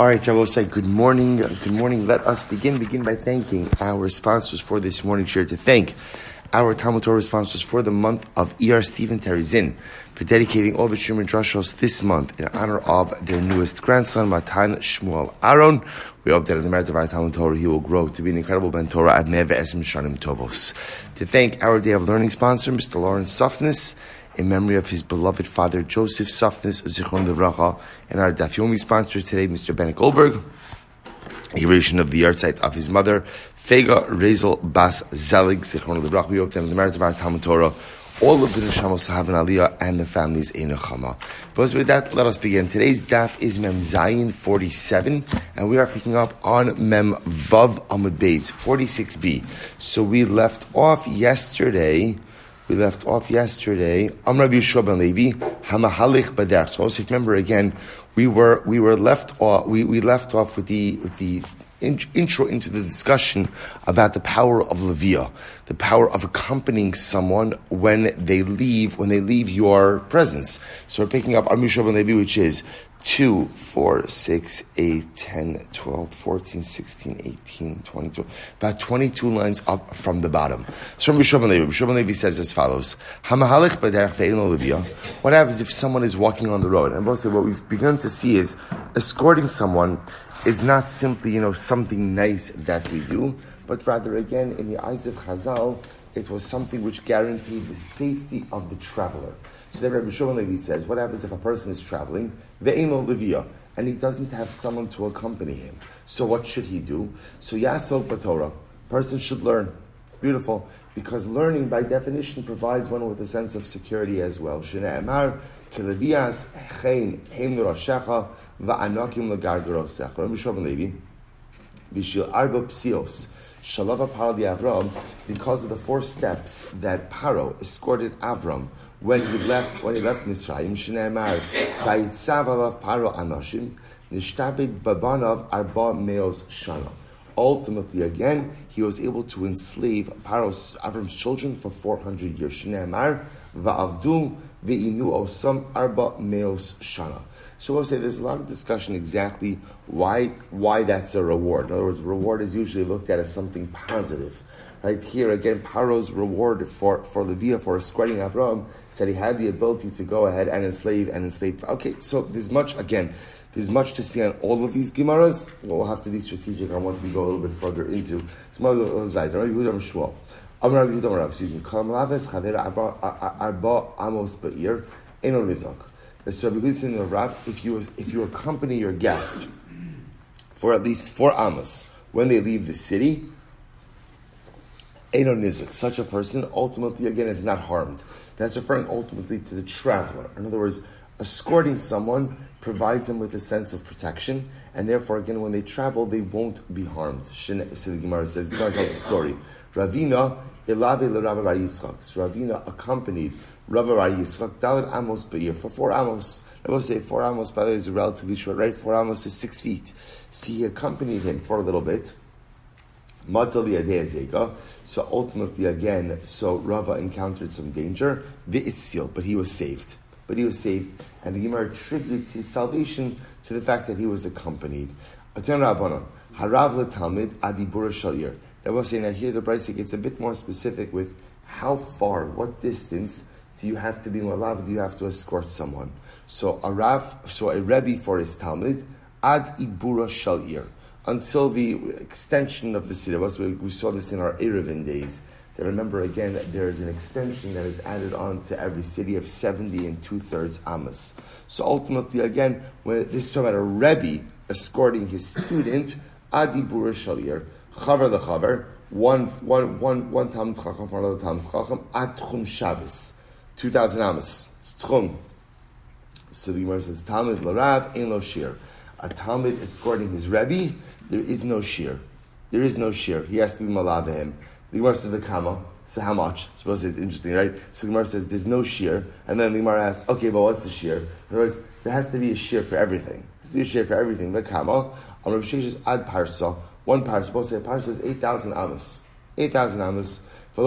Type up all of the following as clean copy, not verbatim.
All right, I will say good morning. Good morning. Let us begin by thanking our sponsors for this morning share. To thank our Talmud Torah sponsors for the month of ER Stephen Teri Czinn for dedicating all the Shuman Drashos this month in honor of their newest grandson, Matan Shmuel Aharon. We hope that in the merit of our Talmud Torah, he will grow to be an incredible Ben Torah at Neve Esem Shanim Tovos. To thank our Day of Learning sponsor, Mr. Lawrence Suffness, in memory of his beloved father, Joseph Suffness, Zichron Devracha, and our Daf Yomi sponsor today, Mr. Bennet Goldberg, a creation of the yahrzeit of his mother, Faiga Raizel Bas Zelig, Zichron Devracha. We hope that in the merit of our Talmud Torah, all of the neshamos have an aliyah and the families a nechama. But with that, let us begin. Today's daf is Mem Zayin 47, and we are picking up on Mem Vav Amud Beis 46b. So we left off yesterday. Amr Rabbi Shmuel ben Levi Hamahalich Baderach. So also, if you remember again, we left off with the intro into the discussion about the power of Levia, the power of accompanying someone when they leave your presence. So we're picking up Amr Rabbi Shmuel ben Levi, which is 2, 4, 6, 8, 10, 12, 14, 16, 18, 22, about 22 lines up from the bottom. So Rabbi Shmuel ben Levi says as follows: Hamahalich b'derech ve'eino levia. What happens if someone is walking on the road? And mostly what we've begun to see is escorting someone is not simply, something nice that we do, but rather, again, in the eyes of Chazal, it was something which guaranteed the safety of the traveler. So then Rabbi Shmuel ben Levi says, what happens if a person is traveling, ve'eino levia, and he doesn't have someone to accompany him? So what should he do? So yahrzeit b'Torah, person should learn. It's beautiful, because learning by definition provides one with a sense of security as well. Shne'emar kelevias chein heim l'rashecha va'anokim l'gargarosecha. Rabbi Shmuel ben Levi, v'shil arba psios shalava paro di Avram, because of the 4 steps that Paro escorted Avram when he left Mitzrayim. Shne'emar vayitzav alav Paro anoshim nishtabed babanav arba meos shana. Ultimately, again, he was able to enslave Avram's children for 400 years. Shne'emar va'avdu ve'inu osam arba meos shana. So we'll say there's a lot of discussion exactly why that's a reward. In other words, reward is usually looked at as something positive. Right here, again, Paro's reward for Levia, for escorting Avram, said he had the ability to go ahead and enslave. Okay, so there's much to see on all of these Gemaras. We'll have to be strategic on what we go a little bit further into. Tomorrow was right. Rabbi Shmuel. If you accompany your guest for at least 4 amos when they leave the city, Eino Nizik, such a person ultimately again is not harmed. That's referring ultimately to the traveler. In other words, escorting someone provides them with a sense of protection, and therefore again when they travel they won't be harmed. So the Gemara says, the Gemara tells a story. Ravina Elave l'Rav Bar Yitzchak. So Ravina accompanied Rav Bar Yitzchak Dalet Amos Be'ir for 4 amos. I will say 4 amos, by the way, is relatively short, right? 4 amos is 6 feet. So he accompanied him for a little bit. So ultimately, again, Rava encountered some danger, but he was saved. And the Gemara attributes his salvation to the fact that he was accompanied. Harav leTalmud adibura shalir. I was saying that here the Brisa gets a bit more specific with how far, what distance do you have to be malav? Do you have to escort someone? So a Rebbe for his Talmud ad ibura shalir, until the extension of the city. We saw this in our Erevin days. That remember again, there is an extension that is added on to every city of 70 2/3 amos. So ultimately, again, when this is talking about a Rebbe escorting his student, adi bura shalir, chaver lechaver, one Talmud Chacham for another Talmud Chacham, ad tchum Shabbos, 2,000 amos, tchum. So the Gemara says, Talmud l'Rav ein lo shir. A Talmud escorting his Rebbe, there is no shir. He has to be malavehim. The Gemara says the kama. So how much? Suppose it's interesting, right? So the Gemara says there's no shir, and then the Gemara asks, okay, but what's the shir? In other words, there has to be a shir for everything. There has to be a shir for everything. The kama. On Rav Sheshes ad parsa. 1 parsa. Suppose say a parsa is 8,000 amos. 8,000 amos. And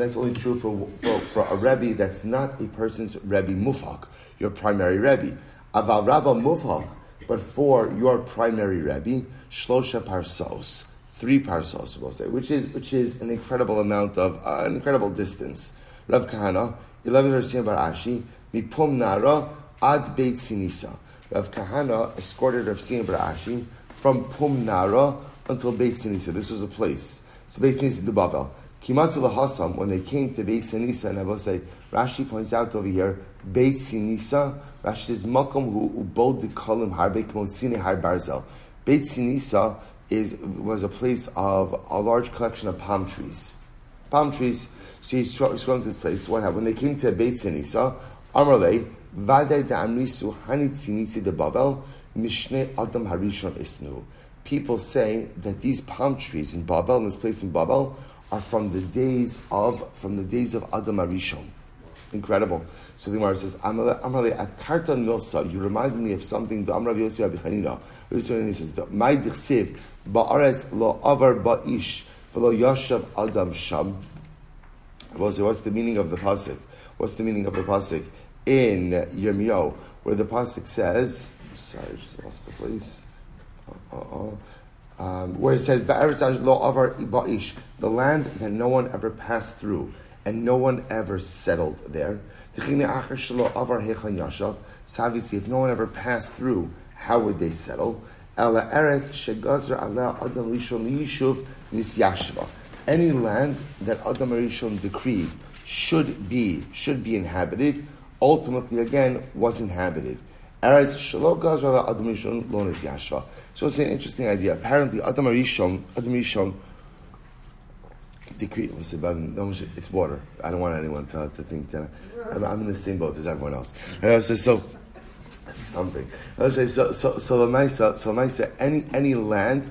that's only true for a Rebbe that's not a person's Rebbe Mufak, your primary Rebbe. Aval Rabba Mufak, but for your primary Rebbe, Shlosha Parsos, 3 parsos, we'll say, which is an incredible amount of, an incredible distance. Rav Kahana, 11 Rav Bar Ashi, Mipum Nara, Ad Beit Sinisa. Rav Kahana escorted Rav Bar Ashi from Pum Nara until Beit Sinisa. This was a place. So Beit Sinisa de Bavel. Kimatu Lahasam, when they came to Beit Sinisa, and I will say, Rashi points out over here, Beit Sinisa, Rashi says, Makom hu ubod dekalim harbe k'motzine har barzel. Beit Sinisa was a place of a large collection of palm trees. Palm trees. So he's going to this place. What happened? When they came to Beit Sinisa, Amarle, Vadei da'amrisu hanit sinisi de Bavel, Mishneh Adam Harishon Isnu. People say that these palm trees in Babel, in this place in Babel, are from the days of Adam Harishon. Incredible. So the Gemara says, Amarle at Kartan Milsa, you reminded me of something. The Amrav Yossi Rabbi Chanina. He says, "My dichsiv ba'aretz lo avar ba'ish v'lo yashav Adam sham." What's the meaning of the pasuk? What's the meaning of the pasuk in Yirmiyahu, where the pasuk says? Sorry, I just lost the place. Where it says, "Ba'aretz lo avar ba'ish," the land that no one ever passed through and no one ever settled there. So obviously, if no one ever passed through, how would they settle? Any land that Adam Rishon decreed should be inhabited, ultimately again was inhabited. So it's an interesting idea. Apparently, Adam Rishon decree. It's water. I don't want anyone to think that I'm in the same boat as everyone else. So something. So Lamaisa, any land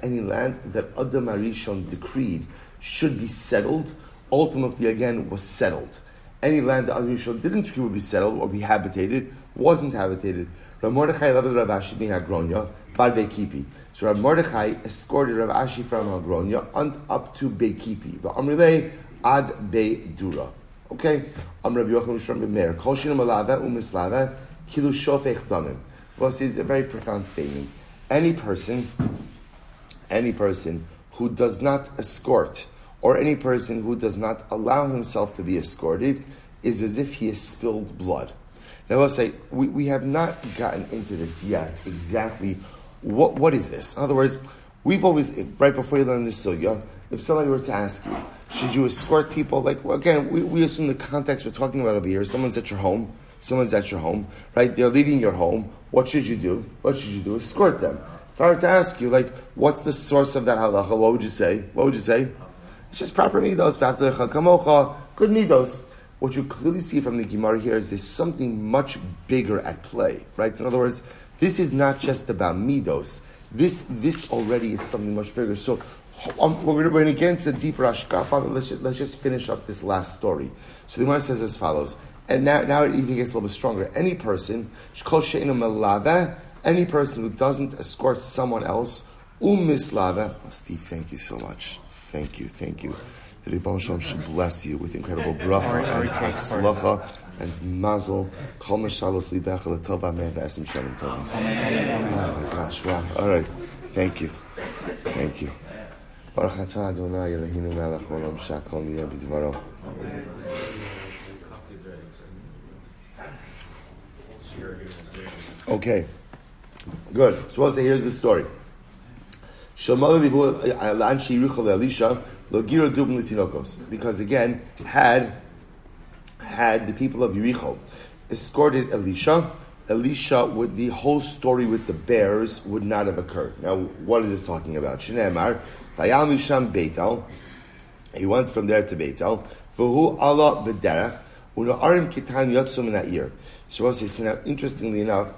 that Adam Harishon decreed should be settled, ultimately again was settled. Any land that Adam Harishon didn't decree would be settled or be habitated, wasn't habitated. Rav Mordechai loved Rav Ashi being Hagronya, Bar Beikipi. So Rav Mordechai escorted Rav Ashi from Hagronya up to Beikipi. V'amrilei ad Beidura. Okay? Rabbi Yochanan Mishram B'Meir. Kol shinu malava u'mislava kilu shofech damim. Well, this is a very profound statement. Any person who does not escort, or any person who does not allow himself to be escorted, is as if he has spilled blood. Now, I'll say, we have not gotten into this yet, exactly what is this? In other words, we've always, right before you learn this sugya, if somebody were to ask you, should you escort people, again, we assume the context we're talking about over here, someone's at your home, right? They're leaving your home. What should you do? Escort them. If I were to ask you, what's the source of that halacha, what would you say? It's just proper midos, good midos. What you clearly see from the Gemara here is there's something much bigger at play, right? In other words, this is not just about midos. This already is something much bigger. So we're going to get into the deeper hashkafa. Let's just finish up this last story. So the Gemara says as follows, and now it even gets a little bit stronger. Any person who doesn't escort someone else, Steve, thank you so much. Thank you. The Rebbe Shalom should bless you with incredible bracha and hatzlacha and mazel. Kol mashalos libecha l'tova me'v'esim shalom tovos. Oh my gosh! Wow! All right, thank you. Baruch atah Adonai Eloheinu melech haolam shakol niyeh b'dvaro. Okay, good. So we'll say here's the story. Because again, had the people of Yericho escorted Elisha, the whole story with the bears would not have occurred. Now, what is this talking about? Shneimar, Vayal Misham Beitel. He went from there to Beitel. V'hu Allah b'derech u'na'arim kitan yotzum min ha'ir. So we'll say, now, interestingly enough,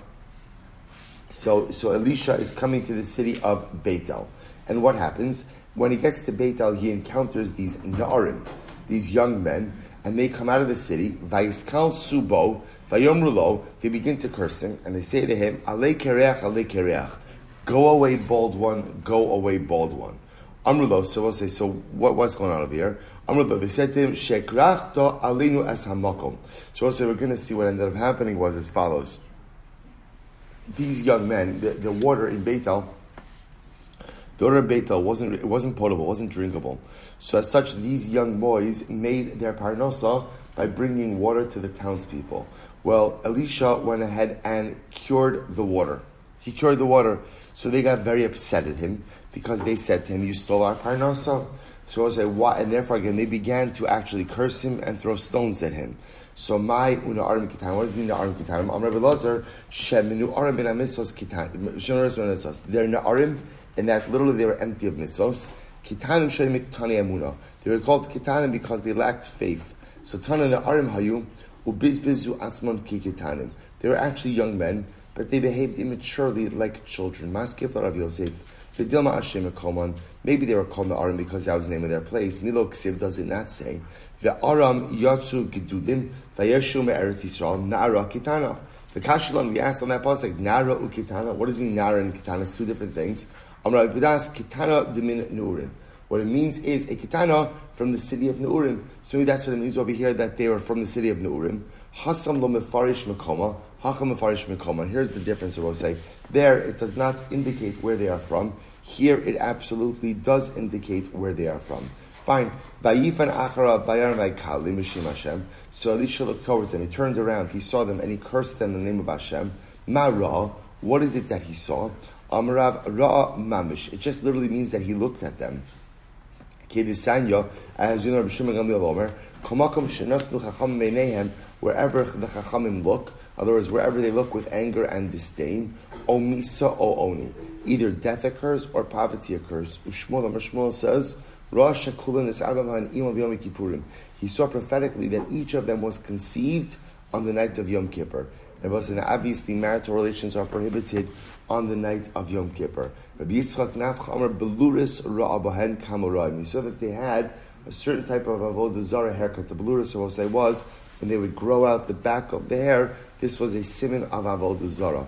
so Elisha is coming to the city of Beitel. And what happens? When he gets to Beitel, he encounters these Na'arim, these young men, and they come out of the city, Vayiskal Subo, Vayomrulo, they begin to curse him, and they say to him, Ale kereach, go away bald one, Amrulo, so we'll say, so what's going on over here? Amrulo, they said to him, Shekrach to alinu es hamakom. So we'll say, we're going to see what ended up happening was as follows. these young men, the water in Beitel, the water in Beitel wasn't potable, wasn't drinkable. So as such, these young boys made their parnosa by bringing water to the townspeople. Well, Elisha went ahead and cured the water. He cured the water. So they got very upset at him because they said to him, "You stole our parnosa." So I say, "Why?" And therefore, again, they began to actually curse him and throw stones at him. So my una arim kitan. What does it mean arim kitan? Am Rabbi Lazar sheminu arim ben amisos kitan. They're na'arim, and that literally they were empty of mitzvos. Kitanim sheim kitani emuna. They were called kitanim because they lacked faith. So tana na'arim hayu ubizbizu atzmon ki kitanim. They were actually young men, but they behaved immaturely like children. Maskif Rav Yosef. Vidilma Hashem Koman. Maybe they were called na'arim because that was the name of their place. Milo Ksiv does it not say. Ve'aram yatsu gedudim vayeshu me'eretz Yisrael na'ara kitana. The Kashulam, we asked on that pasuk, na'ara ukitana. What does it mean na'ara and kitana? It's two different things. Amar Bidas kitana demin Neurim. What it means is a kitana from the city of Neurim. So maybe that's what it means over here, that they were from the city of Neurim. Hasam lo mefarish mekoma. Hacham mefarish mekoma. Here's the difference, I will say. There, it does not indicate where they are from. Here, it absolutely does indicate where they are from. Fine. Vayifan achara vayar vaykalim mishim Hashem. So Elisha looked towards them. He turned around. He saw them and he cursed them in the name of Hashem. Ma ra. What is it that he saw? Amarav ra mamish. It just literally means that he looked at them. Kedisanya, as you know, Rabbi Shmuel Silber, Komakom shenasnu chacham meinehem. Wherever the chachamim look, in other words, wherever they look with anger and disdain, o misa o oni. Either death occurs or poverty occurs. Shmuel says, he saw prophetically that each of them was conceived on the night of Yom Kippur. And obviously marital relations are prohibited on the night of Yom Kippur. We saw that they had a certain type of avodah zarah haircut. The beluris, what I say, was when they would grow out the back of the hair. This was a siman of avodah zarah.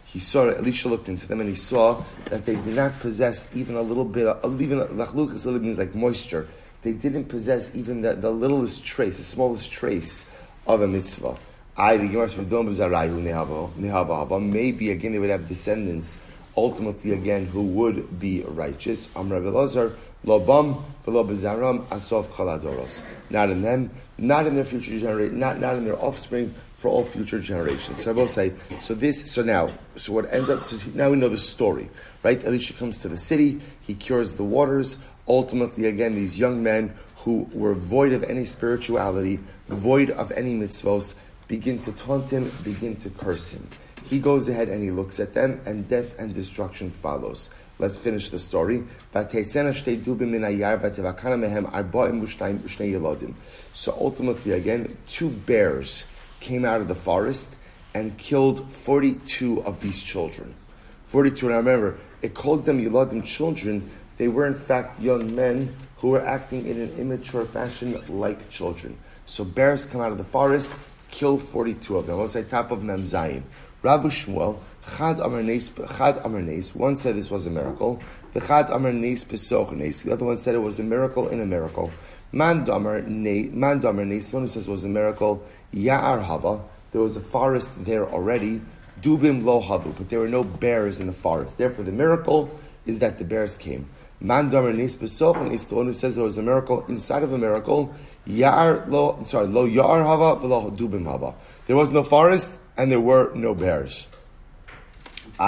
He saw, Elisha looked into them and he saw that they did not possess even a little bit of, even lachluk literally means like moisture. They didn't possess even the littlest trace, the smallest trace of a mitzvah. Maybe again they would have descendants, ultimately again, who would be righteous. Not in them, not in their future generation, not in their offspring, for all future generations. So I will say, so what ends up, so now we know the story, right? Elisha comes to the city, he cures the waters. Ultimately, again, these young men who were void of any spirituality, void of any mitzvos, begin to taunt him, begin to curse him. He goes ahead and he looks at them, and death and destruction follows. Let's finish the story. So ultimately, again, two bears came out of the forest and killed 42 of these children. 42, and I remember, it calls them Yeladim, children. They were in fact young men who were acting in an immature fashion like children. So bears come out of the forest, kill 42 of them. I'll say top of Mem Zayin. Rabbi Shmuel, Chad Amar Nes, one said this was a miracle. The Chad Amar Nes Besoch Nes. The other one said it was a miracle in a miracle. Man Damar Nes, one who says it was a miracle. Ya'ar Hava, there was a forest there already. Dubim Lo Havu, but there were no bears in the forest. Therefore, the miracle is that the bears came. Man Damar Nes Besoch Nes, the one who says there was a miracle inside of a miracle. Lo Ya'ar Hava, V'lo Dubim Hava. There was no forest and there were no bears. So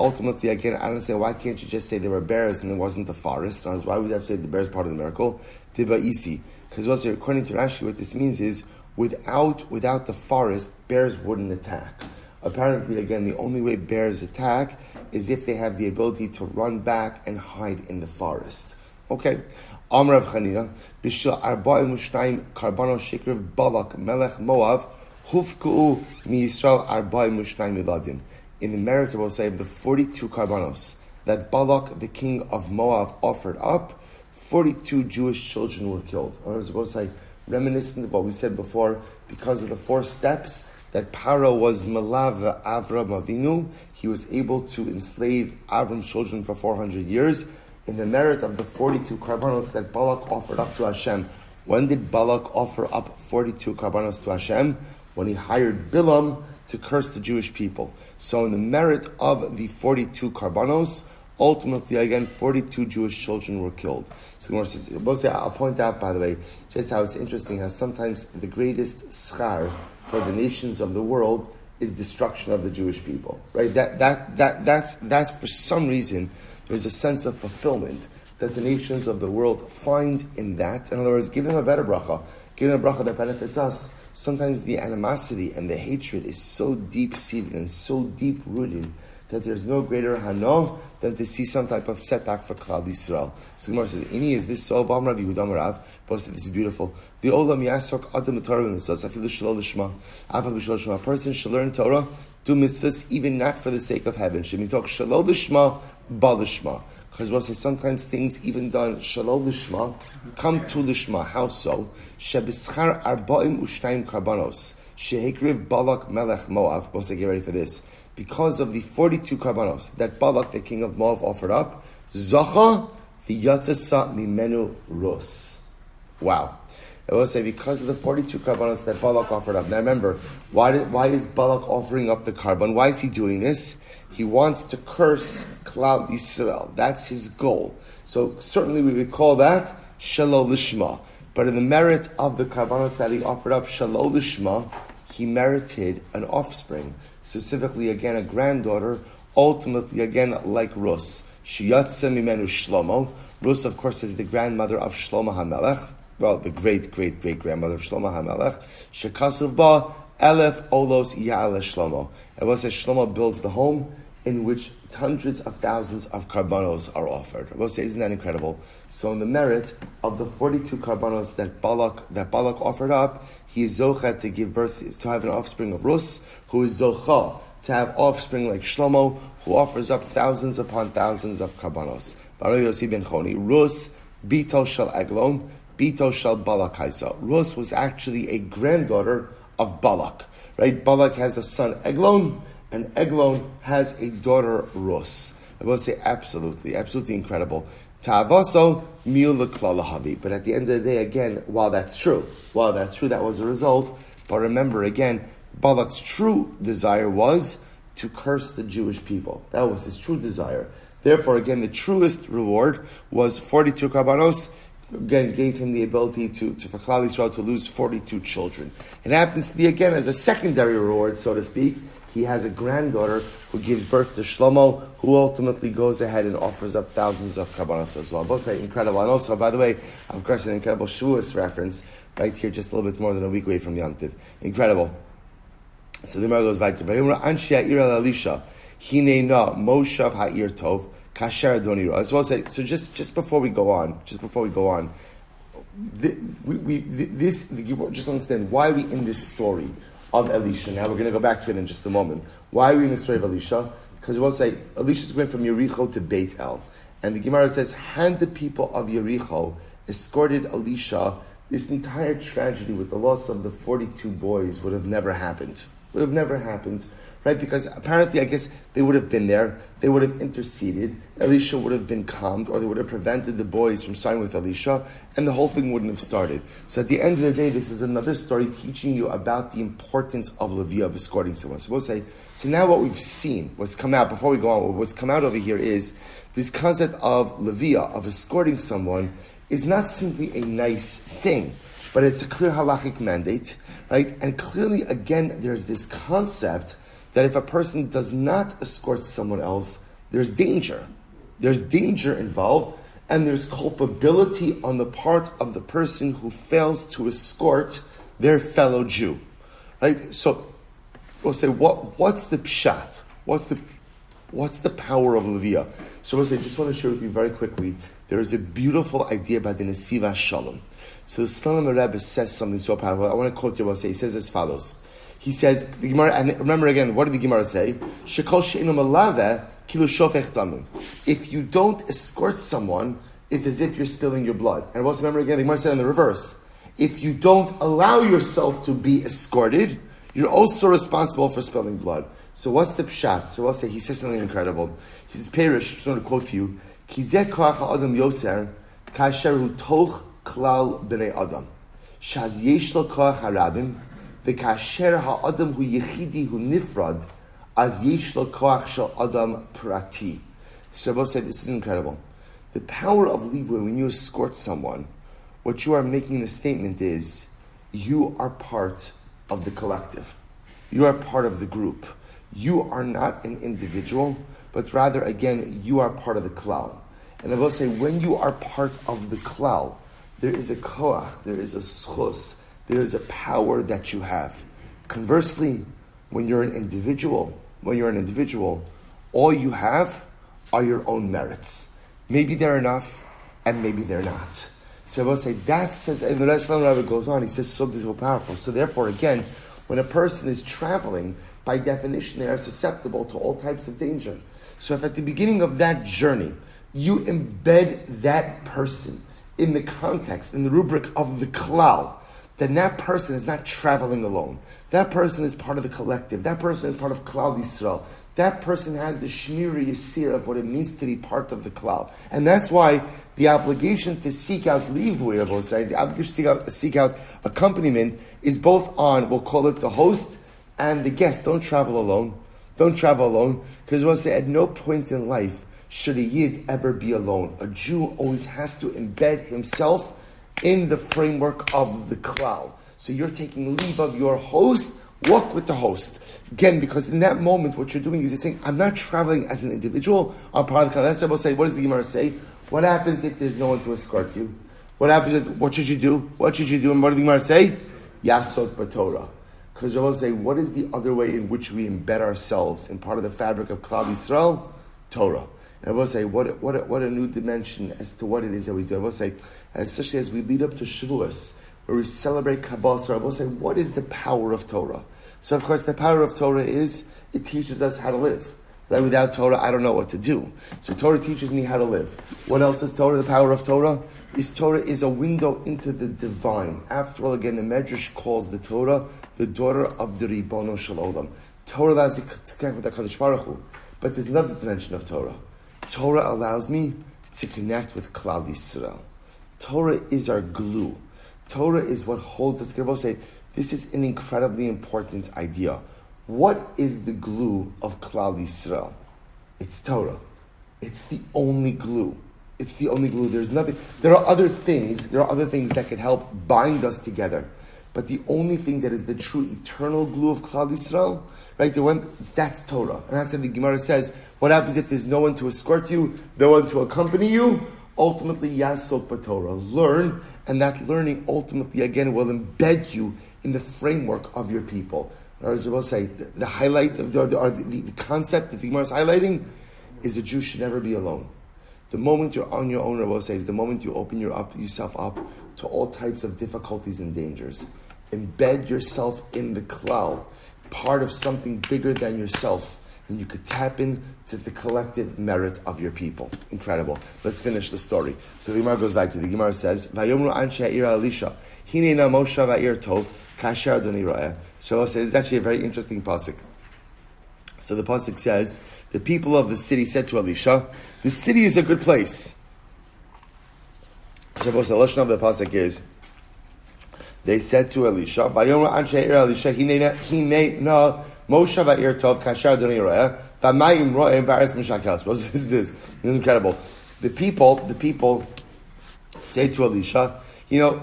ultimately, again, I don't say, why can't you just say there were bears and there wasn't a forest? Why would you have to say the bears part of the miracle? Because also, according to Rashi, what this means is, without the forest, bears wouldn't attack. Apparently, again, the only way bears attack is if they have the ability to run back and hide in the forest. Okay. Amr of Chanina, Bishul Arba'im Mushnayim Karbano Shikriv Balak Melech Moav Hufku Mi Yisrael Arba'im Mushnayim Iladim. In the merit, I will say, of the 42 karbanos that Balak, the king of Moab, offered up, 42 Jewish children were killed. I was supposed to say, reminiscent of what we said before, because of the 4 steps that Paro was Malav Avram Avinu, he was able to enslave Avram's children for 400 years. In the merit of the 42 karbanos that Balak offered up to Hashem, When did Balak offer up 42 karbanos to Hashem? When he hired Bilam to curse the Jewish people. So in the merit of the 42 karbanos, ultimately, again, 42 Jewish children were killed. So the Gemara says, I'll point out, by the way, just how it's interesting how sometimes the greatest schar for the nations of the world is destruction of the Jewish people. Right? That's for some reason, there's a sense of fulfillment that the nations of the world find in that. In other words, give them a better bracha. Give them a bracha that benefits us. Sometimes the animosity and the hatred is so deep-seated and so deep-rooted that there's no greater hano than to see some type of setback for Klal Yisrael. So the Gemara says, "Ini, is this so?" Bam Rav Yehuda Marav. Both said this is beautiful. The olam yasok adam Torah mitzvahs. I feel the shalol lishma. Afal b'shalol lishma. A person should learn Torah, do mitzvahs, even not for the sake of heaven. Should we talk shalol lishma, ba lishma? Because we'll say sometimes things even done shalol lishma come to lishma. How so? Shebischar arba'im u'shnayim karbanos. Shehekriv Balak melech Moav. We'll say, get ready for this. Because of the 42 karbanos that Balak, the king of Moab, offered up, Zacha v'yatzasa mimenu rus. Wow. I will say, because of the 42 karbanos that Balak offered up. Now remember, why is Balak offering up the karban? Why is he doing this? He wants to curse Klal Yisrael. That's his goal. So certainly we would call that Shalol Lishma. But in the merit of the karbanos that he offered up, Shalol Lishma, he merited an offspring. Specifically, again, a granddaughter, ultimately, again, like Rus. Shiyatze mimenu Shlomo. Rus, of course, is the grandmother of Shlomo HaMelech. Well, the great-great-great-grandmother of Shlomo HaMelech. Shekasuv ba, Elef Olos Ya'ale Shlomo. It was that Shlomo builds the home in which hundreds of thousands of karbanos are offered. I will say, isn't that incredible? So in the merit of the 42 karbanos that Balak offered up, he is zocha to give birth, to have an offspring of Rus, who is zocha to have offspring like Shlomo, who offers up thousands upon thousands of karbanos. Rus, Bito Shel Eglon, Bito Shel Balak Haisa. Rus was actually a granddaughter of Balak. Right? Balak has a son Eglon, and Eglon has a daughter Rus. I will say absolutely incredible. Ta'avaso miul klalahavi. But at the end of the day, again, while that's true, that was a result. But remember, again, Balak's true desire was to curse the Jewish people. That was his true desire. Therefore, again, the truest reward was 42 karbanos. Again, gave him the ability for Klal Yisrael to lose 42 children. It happens to be, again, as a secondary reward, so to speak, he has a granddaughter who gives birth to Shlomo, who ultimately goes ahead and offers up thousands of karbanos as well. Both say incredible. And also, by the way, of course, an incredible Shavuos reference right here, just a little bit more than a week away from Yom Tov. Incredible. So the Gemara goes back to Anshi Ha'ir Elisha, Hinena Moshav Ha'ir Tov, Kasher Adonira. As well as say, so just before we go on, just understand why we in this story of Elisha. Now we're going to go back to it in just a moment. Why are we in the story of Elisha? Because we'll say Elisha's going from Yericho to Beit El, and the Gemara says, had the people of Yericho escorted Elisha, this entire tragedy with the loss of the 42 boys would have never happened. Right? Because apparently, I guess, they would have been there, they would have interceded, Elisha would have been calmed, or they would have prevented the boys from starting with Elisha, and the whole thing wouldn't have started. So at the end of the day, this is another story teaching you about the importance of Leviah, of escorting someone. So we'll say, so now what we've seen, what's come out, before we go on, what's come out over here is, this concept of Leviah, of escorting someone, is not simply a nice thing, but it's a clear halachic mandate, right? And clearly, again, there's this concept that if a person does not escort someone else, there's danger. There's danger involved, and there's culpability on the part of the person who fails to escort their fellow Jew. Right? So we'll say, what's the pshat? What's the power of Leviah? So we'll say, just want to share with you very quickly, there is a beautiful idea by the Nesiva Shalom. So the Shalom Rebbe says something so powerful. I want to quote you what he says as follows. He says, the Gemara, and remember again, what did the Gemara say? If you don't escort someone, it's as if you're spilling your blood. And also remember again, the Gemara said in the reverse. If you don't allow yourself to be escorted, you're also responsible for spilling blood. So what's the pshat? So I'll say, he says something incredible. He says, Perish, I just want to quote to you, klal b'nei adam. Shaz yesh lo koach harabim, v'kasher ha'adam hu yechidi hu nifrad, as yesh lo koach shel adam prati. So Rabbi said, this is incredible. The power of Livui, when you escort someone, what you are making the statement is, you are part of the collective. You are part of the group. You are not an individual, but rather, again, you are part of the klal. And I will say, when you are part of the klal, there is a koach, there is a schus, there is a power that you have. Conversely, when you're an individual, all you have are your own merits. Maybe they're enough, and maybe they're not. So I will say, that says, and the rest of the Rabbi goes on, he says, so this is so powerful. So therefore, again, when a person is traveling, by definition, they are susceptible to all types of danger. So if at the beginning of that journey, you embed that person in the context, in the rubric of the klal, then that person is not traveling alone. That person is part of the collective. That person is part of Klal Yisrael. That person has the shmiri yisir of what it means to be part of the klal. And that's why the obligation to seek out livui, I will say, the obligation to seek out accompaniment is both on, we'll call it the host and the guest. Don't travel alone. Don't travel alone. Because we'll say, at no point in life should a Yid ever be alone. A Jew always has to embed himself in the framework of the klal. So you're taking leave of your host, walk with the host. Again, because in that moment, what you're doing is you're saying, I'm not traveling as an individual, I'm part of the klal. That's what we'll say. What does the Gemara say? What happens if there's no one to escort you? What should you do? What should you do? And what did the Gemara say? Yahrzeit b'Torah. Because I will say, what is the other way in which we embed ourselves in part of the fabric of Klal Yisrael? Torah. And I will say, what a new dimension as to what it is that we do. I will say, especially as we lead up to Shavuos, where we celebrate Kabbalah, I will say, what is the power of Torah? So, of course, the power of Torah is, it teaches us how to live. Right? Without Torah, I don't know what to do. So Torah teaches me how to live. What else is Torah? The power of Torah is a window into the divine. After all, again, the Medrash calls the Torah the daughter of the Ribono Shel Olam. Torah allows you to connect with HaKadosh Baruch Hu. But there's another dimension of Torah. Torah allows me to connect with Klal Yisrael. Torah is our glue. Torah is what holds us together. We'll say, this is an incredibly important idea. What is the glue of Klal Yisrael? It's Torah. It's the only glue. It's the only glue. There's nothing. There are other things that could help bind us together. But the only thing that is the true eternal glue of Klal Yisrael, right? That's Torah. And that's what the Gemara says. What happens if there's no one to escort you, no one to accompany you? Ultimately, yahrzeit b'Torah. Learn, and that learning ultimately, again, will embed you in the framework of your people. Or as I will say, the highlight of the concept that the Gemara is highlighting is a Jew should never be alone. The moment you're on your own, I will say, is the moment you open yourself up to all types of difficulties and dangers. Embed yourself in the klal, part of something bigger than yourself, and you could tap into the collective merit of your people. Incredible. Let's finish the story. So the Gemara goes back to the Gemara says, "Vayomru anshe ha'ir Elisha, hinei Moshe va'ir tov, kasher Adonai ro'eh." So it's actually a very interesting pasuk. So the pasuk says, the people of the city said to Elisha, "The city is a good place." So the lashon of the pasuk is, they said to Elisha, "Vayomru anshe ha'ir Elisha, hinei Moshe va'ir tov, kasher Adonai ro'eh, v'mayim ro'eh v'aretz mishakelas." This is incredible. The people say to Elisha,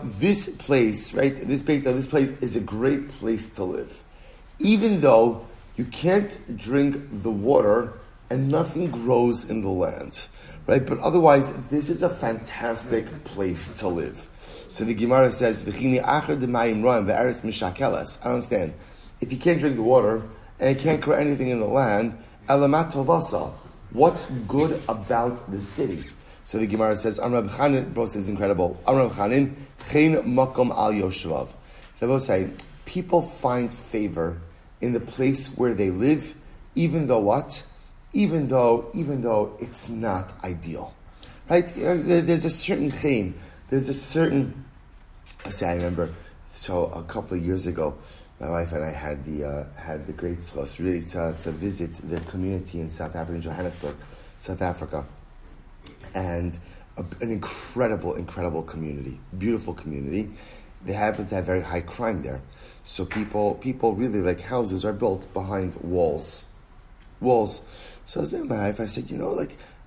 this place, right? This place is a great place to live, even though you can't drink the water and nothing grows in the land, right? But otherwise, this is a fantastic place to live. So the Gemara says, "V'chini acher d'mayim ro'eh v'aretz mishakelas." I understand. If you can't drink the water and you can't grow anything in the land, elamat tovasa. What's good about the city? So the Gemara says, Amr Rabbi Chanin, bro, this is incredible. Amr Rabbi Chanin, chen makom al yoshvav. Rabbi say, people find favor in the place where they live, even though what? Even though it's not ideal. Right? There's a certain chen, I remember, so a couple of years ago, my wife and I had the great chos really to visit the community in South Africa, in Johannesburg, South Africa. And an incredible community, beautiful community. They happen to have very high crime there. So people really, like, houses are built behind walls. So I was there with my wife, I said,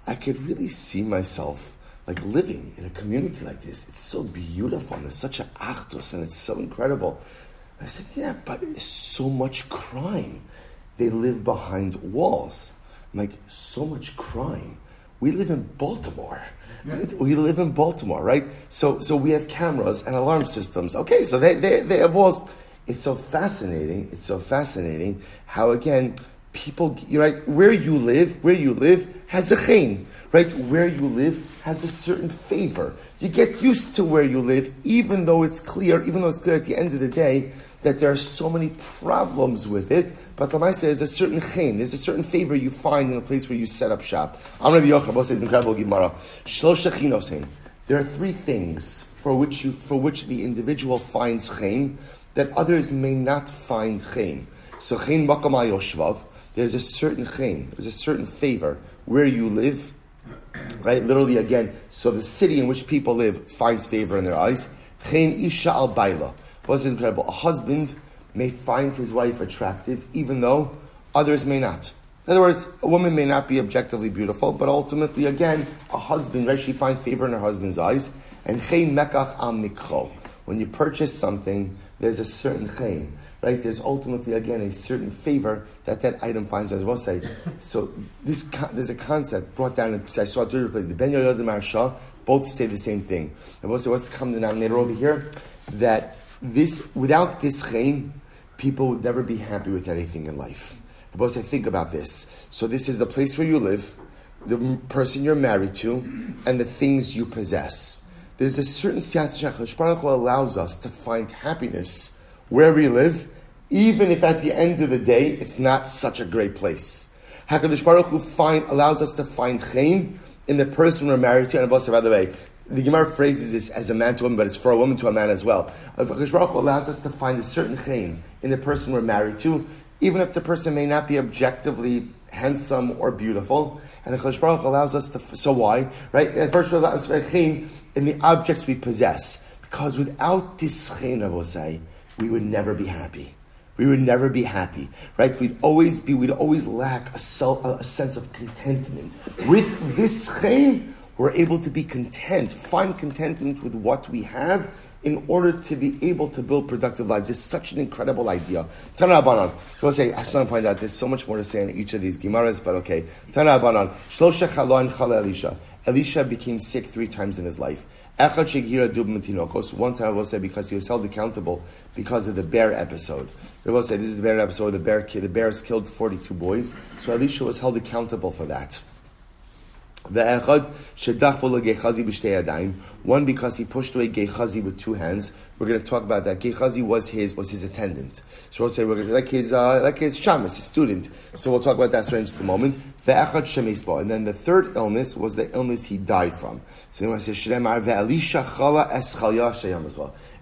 I could really see myself, like, living in a community like this. It's so beautiful, and it's such an achdus, and it's so incredible. I said, yeah, but there's so much crime. They live behind walls. I'm like, so much crime. We live in Baltimore. Right? We live in Baltimore, right? So we have cameras and alarm systems. Okay, so they have walls. It's so fascinating. How, again, people, right, where you live has a chen, right? Where you live has a certain favor. You get used to where you live, even though it's clear at the end of the day that there are so many problems with it. But the Maisa is a certain chen, there's a certain favor you find in the place where you set up shop. Rabbi Yochanan says incredible Gemara. Shlosha chinosein. There are three things for which the individual finds chen that others may not find chen. So chen makam yoshvav. There's a certain chen, there's a certain favor where you live, right? Literally, again, so the city in which people live finds favor in their eyes. Chen isha al baila. What's incredible? A husband may find his wife attractive, even though others may not. In other words, a woman may not be objectively beautiful, but ultimately, again, a husband, right? She finds favor in her husband's eyes. And chen mekach al mikcho. When you purchase something, there's a certain chen. Right, there's ultimately, again, a certain favor that item finds. As well say, so there's a concept brought down. I saw it through places. The Ben Yoyod and Marsha both say the same thing. I will say, what's the common denominator over here? That without this chen, people would never be happy with anything in life. I will say, think about this. So this is the place where you live, the person you're married to, and the things you possess. There's a certain siyat HaKadosh Baruch Hu allows us to find happiness where we live, even if at the end of the day, it's not such a great place. HaKadosh Baruch Hu allows us to find chen in the person we're married to. And by the way, the Gemara phrases this as a man to a woman, but it's for a woman to a man as well. HaKadosh Baruch Hu allows us to find a certain chen in the person we're married to, even if the person may not be objectively handsome or beautiful. And HaKadosh Baruch Hu allows us to, so why? Right? And first of all, allows us to find chen in the objects we possess. Because without this chen, I will say, we would never be happy. We would never be happy, right? We'd always lack a sense of contentment. With this chen, we're able to be content, find contentment with what we have in order to be able to build productive lives. It's such an incredible idea. Tana Abanan. I want to point out, there's so much more to say in each of these Gemaras, but okay. Tana Abanan. Shlosha chalon chala Elisha. Elisha became sick 3 times in his life. Echad shegira dub matinokos. One time I will say because he was held accountable because of the bear episode. I will say this is the bear episode. The bears killed 42 boys. So Elisha was held accountable for that. One because he pushed away Gehazi with 2 hands. We're going to talk about that. Gehazi was his attendant. So we'll say we're going to like his shamus, his student. So we'll talk about that in just a moment. And then the third illness was the illness he died from. So he says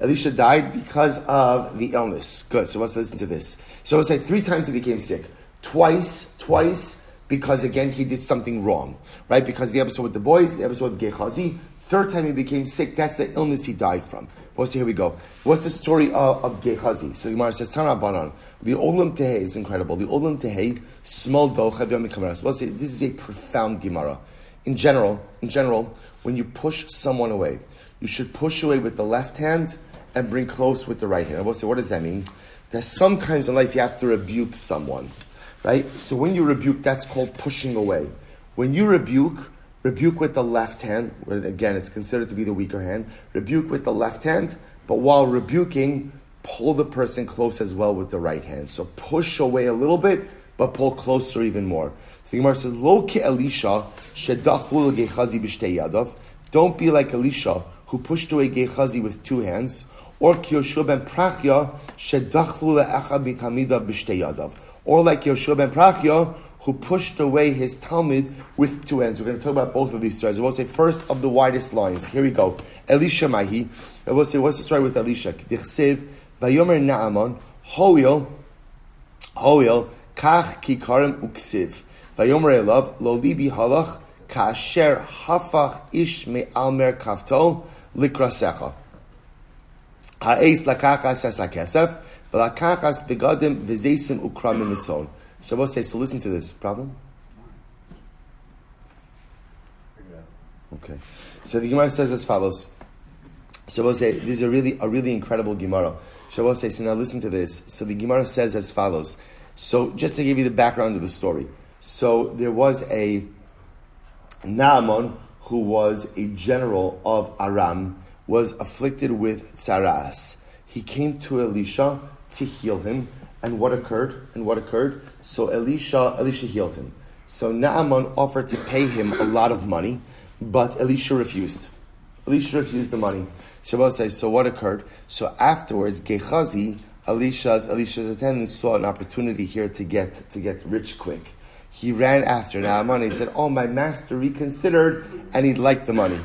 Elisha died because of the illness. Good. So let's listen to this. So we'll say 3 times he became sick. Twice. Because again, he did something wrong, right? Because the episode with the boys, the episode with Gehazi, 3rd time he became sick, that's the illness he died from. Well, see, here we go. What's the story of Gehazi? So the Gemara says, Tana Banan, the Olam Tehei is incredible. The Olam Tehei, small docha v'yom mikameras. Well, see, this is a profound Gemara. In general, when you push someone away, you should push away with the left hand and bring close with the right hand. I will say, what does that mean? That sometimes in life you have to rebuke someone. Right? So when you rebuke, that's called pushing away. When you rebuke with the left hand, where again, it's considered to be the weaker hand, rebuke with the left hand, but while rebuking, pull the person close as well with the right hand. So push away a little bit, but pull closer even more. So the Gemara says, Lo ke Elisha, shedachlu Gehazi b'shtei yadav. Don't be like Elisha, who pushed away Gehazi with 2 hands, or ki Yoshua ben Prachya, shedachlu le'echad mitamidav b'shtei yadav. Or like Yoshua ben Prachya, who pushed away his Talmud with 2 hands. We're going to talk about both of these stories. I will say first of the widest lines. Here we go. Elisha Mahi. I will say, what's the story with Elisha? Dichsev, Vayomer Naaman, Hoil, Kach Kikarim Uksiv. Vayomer Elav, Lo Libi Halach, Kasher hafach ish me'almer kafto likrasecha. Ha'eis lakachas es hakesef, v'lakachas begadim v'zeisim ukramim mitzon. So we'll say, so listen to this. Problem? Okay. So the Gemara says as follows. So we'll say, this is a really incredible Gemara. So we'll say, so now listen to this. So the Gemara says as follows. So just to give you the background of the story. So there was a Naaman who was a general of Aram, was afflicted with tsaras. He came to Elisha to heal him. And what occurred? So Elisha healed him. So Naaman offered to pay him a lot of money, but Elisha refused. Elisha refused the money. Shabbos says, so what occurred? So afterwards, Gehazi, Elisha's attendant, saw an opportunity here to get rich quick. He ran after Naaman. He said, "Oh, my master reconsidered, and he'd like the money.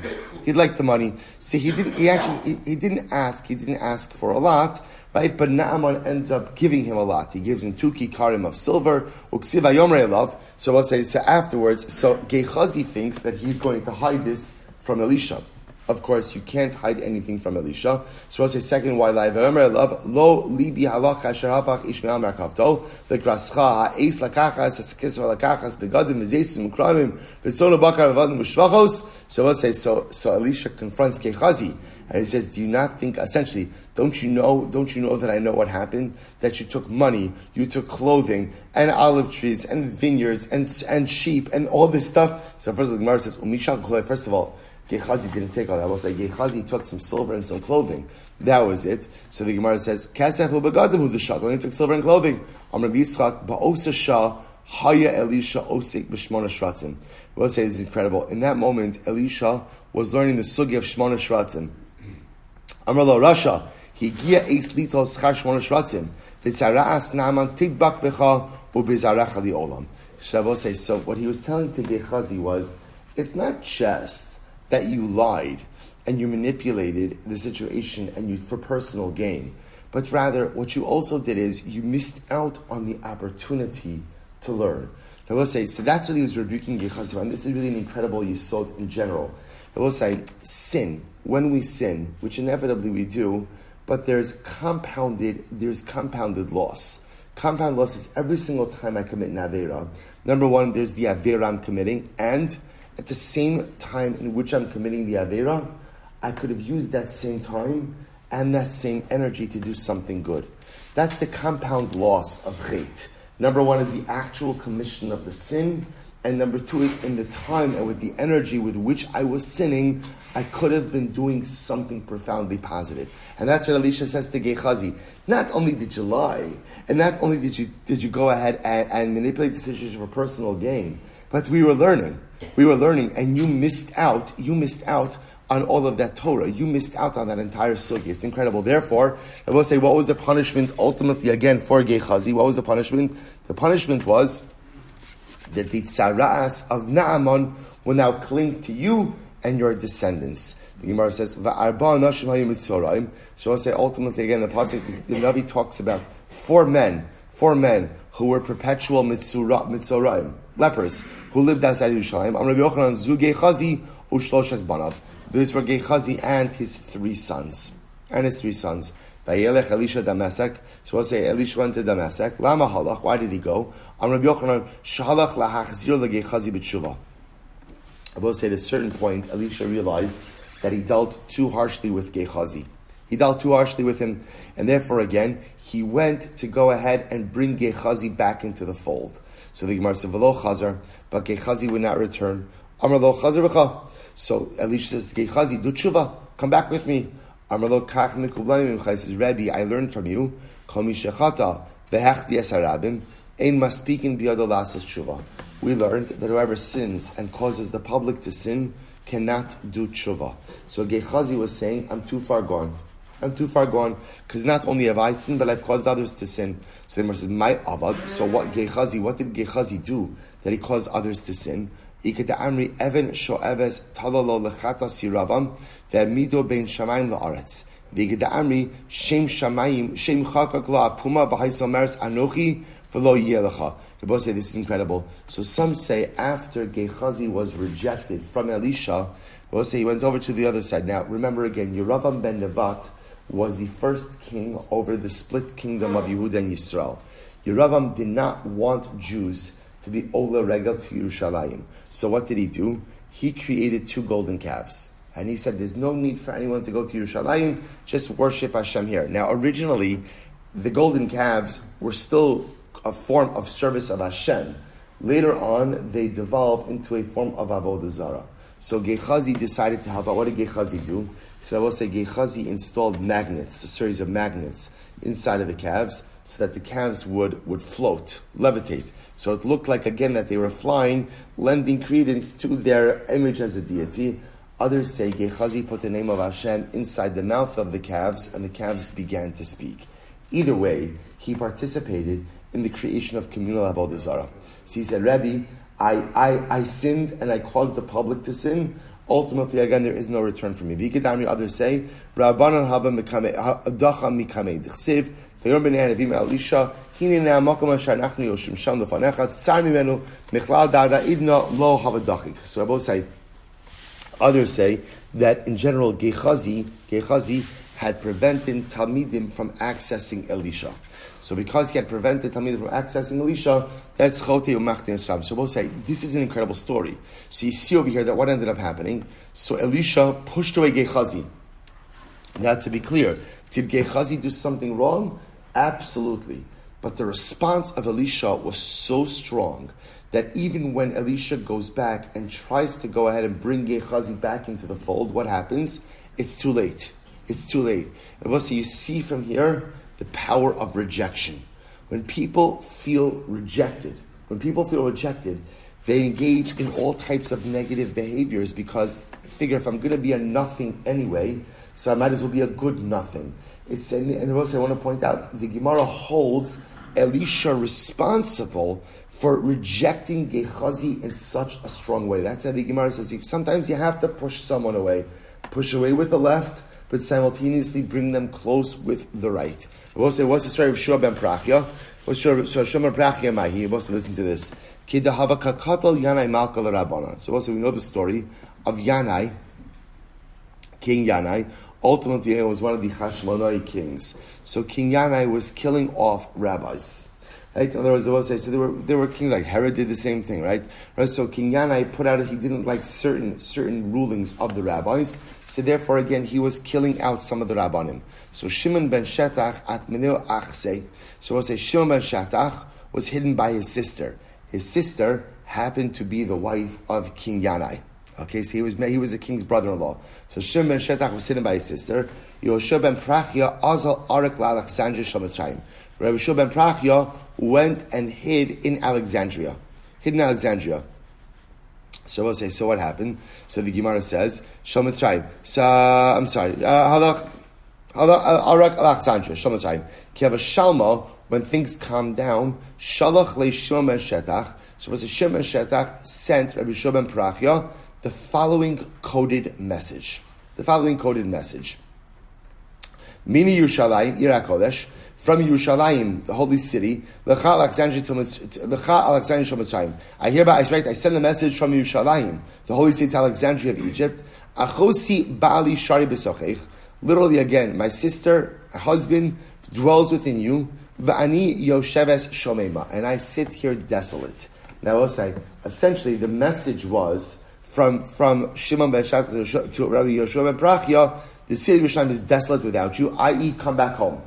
See, he didn't ask for a lot, right? But Naaman ends up giving him a lot. He gives him 2 kikarim of silver. Uksiva yomrei love. So we'll say, so afterwards, so Gehazi thinks that he's going to hide this from Elisha. Of course, you can't hide anything from Elisha. So we'll say, second, why live? Lo libi halach asher hafach ishmael merkavto lekrascha ha'eis lakachas ha'sekesva lakachas begadim v'zeisim ukramim v'tzonu bakar v'vadim u'shvachos. So we'll say, so Elisha confronts Gehazi, and he says, do you not think, essentially, don't you know that I know what happened? That you took money, you took clothing, and olive trees, and vineyards, and sheep, and all this stuff. So first of all, the Gemara says, first of all, Gehazi didn't take all that. We'll say Gehazi took some silver and some clothing. That was it. So the Gemara says, Kasef u'begadim hu d'shakol. He took silver and clothing. Amr Yitzchak ba'osa shah haya Elisha osik b'shmona shratzim. We'll say this is incredible. In that moment, Elisha was learning the sugi of shmona shratzim. Amr lo Rasha higia eis lito schar shmona shratzim v'tzara'as na'aman tidbak becha u'bezarecha li'olam. So we'll say, so what he was telling to Gehazi was, it's not just that you lied and you manipulated the situation and you for personal gain, but rather what you also did is you missed out on the opportunity to learn. I will say, so that's what he was rebuking Gehazi on. This is really an incredible yahrzeit in general. I will say, sin, when we sin, which inevitably we do, but there's compounded loss. Compound loss is every single time I commit an avera. Number one, there's the avera I'm committing, and at the same time in which I'm committing the avera, I could have used that same time and that same energy to do something good. That's the compound loss of yahrzeit. Number one is the actual commission of the sin, and number two is in the time and with the energy with which I was sinning, I could have been doing something profoundly positive. And that's what Elisha says to Gehazi. Not only did you lie, and not only did you go ahead and manipulate the situation for personal gain, but we were learning, and you missed out on all of that Torah. You missed out on that entire sugi. It's incredible. Therefore, I will say, what was the punishment ultimately again for Gehazi? What was the punishment? The punishment was that the tsaras of Naaman will now cling to you and your descendants. The Gemara says, "Va'arba anashim hayu mitzoraim." So I'll say, ultimately again, the pasuk, the Navi talks about four men who were perpetual mitzoraim, lepers, who lived outside Yerushalayim. Amar Rabbi Yochanan zu Gehazi u'shloshas banav. These were Gehazi and his three sons. Vayelech Elisha Damasek. So we'll say Elisha went to Damasek. Lama halach. Why did he go? Amar Rabbi Yochanan shalach lahachzir leGehazi b'tshuva. I will say at a certain point, Elisha realized that he dealt too harshly with Gehazi. He dealt too harshly with him, and therefore again, he went to go ahead and bring Gehazi back into the fold. So the Gemara says, "V'lo chazar," but Gehazi would not return. Amar lo chazar b'cha. So Elisha says, "Gehazi, do tshuva, come back with me." Amar lo kach mikublanim imcha. He says, "Rabbi, I learned from you. Kol mi shechata v'hechti es harabim ein maspikin biyado lasas tshuva." We learned that whoever sins and causes the public to sin cannot do tshuva. So Gehazi was saying, I'm too far gone, because not only have I sinned, but I've caused others to sin. So the Gemara says, my avad. So what did Gehazi do that he caused others to sin? Iketa amri even sho'eves talalo lechatas yiravam ve'mido bein shamayim la'aretz. V'iketa amri shem shamayim shem chakak la'apuma v'haisomeres anochi V'lo yeh lecha. They both say this is incredible. So some say after Gehazi was rejected from Elisha, they both say he went over to the other side. Now remember again, Yeravam ben Nevat was the first king over the split kingdom of Yehuda and Yisrael. Yeravam did not want Jews to be Ola Regel to Yerushalayim. So what did he do? He created 2 golden calves. And he said, there's no need for anyone to go to Yerushalayim, just worship Hashem here. Now originally, the golden calves were still a form of service of Hashem. Later on, they devolved into a form of Avodah Zarah. So Gehazi decided to help out. What did Gehazi do? So I will say Gehazi installed magnets, a series of magnets inside of the calves, so that the calves would float, levitate. So it looked like, again, that they were flying, lending credence to their image as a deity. Others say Gehazi put the name of Hashem inside the mouth of the calves, and the calves began to speak. Either way, he participated in the creation of communal Avodah Zarah. So he said, Rebbe, I sinned and I caused the public to sin. Ultimately, again, there is no return for me. Others say, Rabbanan hava dacha mikamei d'chsev, v'yor b'nei hanavim Elisha, hine ne'amakom asher nachnu yoshim sham lefanecha, tsar mimenu, michlal da'ada idna lo hava dachik. So Rabbi say, others say that in general, Gehazi had prevented Talmidim from accessing Elisha. So because he had prevented Talmidim from accessing Elisha, that's Chotei Umachtin Esram. So both say, this is an incredible story. So you see over here that what ended up happening. So Elisha pushed away Gehazi. Now to be clear, did Gehazi do something wrong? Absolutely. But the response of Elisha was so strong that even when Elisha goes back and tries to go ahead and bring Gehazi back into the fold, what happens? It's too late. It's too late. And also you see from here the power of rejection. When people feel rejected, they engage in all types of negative behaviors because they figure if I'm going to be a nothing anyway, so I might as well be a good nothing. And also I want to point out, the Gemara holds Elisha responsible for rejecting Gehazi in such a strong way. That's how the Gemara says, sometimes you have to push someone away. Push away with the left, but simultaneously bring them close with the right. We'll say, what's the story of Shua ben Prachya? What's Shua ben Prachya Mahi? We'll say, listen to this. So we'll say, we know the story of Yanai, King Yanai. Ultimately, it was one of the Hashmonai kings. So King Yanai was killing off rabbis. Right? In other words, I will say, so there were kings like Herod did the same thing, right? So King Yanai put out, he didn't like certain rulings of the rabbis. So therefore, again, he was killing out some of the rabbanim. So Shimon ben Shetach at Menil Achse. So we'll say Shimon ben Shetach was hidden by his sister. His sister happened to be the wife of King Yanai. Okay, so he was the king's brother-in-law. So Shimon ben Shetach was hidden by his sister. Yoshua ben Prachya azal arik la'Alexandria shamatzrayim. Rabbi Shmuel ben Prachya went and hid in Alexandria. So we'll say, so what happened? So the Gemara says, Shamatzrayim. So, I'm sorry. Arak Alexandria, Shamatzrayim. Kiava Shalma, when things calm down, Shalach le Shimon ben Shetach. So we'll say, Shimon ben Shetach sent Rabbi Shmuel ben Prachya the following coded message. Mini Yerushalayim, Ir HaKodesh, from Yerushalayim, the holy city, Lecha Alexandria Shamatzrayim. I send the message from Yerushalayim, the holy city to Alexandria of Egypt. Achosi Bali Shari B'Sochech. Literally again, my sister, my husband, dwells within you. V'ani Yosheves Shomema. And I sit here desolate. Now I will say, essentially the message was from Shimon ben Shetach to Rabbi Yoshua ben Prachya, the city of Yerushalayim is desolate without you, i.e. come back home.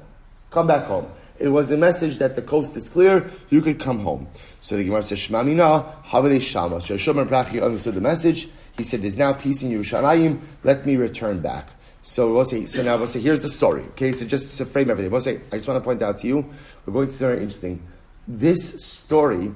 It was a message that the coast is clear, you could come home. So the Gemara says, Shema Mina, Havadei Shama. So Yoshua ben Prachya understood the message. He said, there's now peace in Yerushalayim, let me return back. So we'll say, here's the story. Okay, so just to frame everything, we'll say, I just want to point out to you, we're going to see very interesting. This story,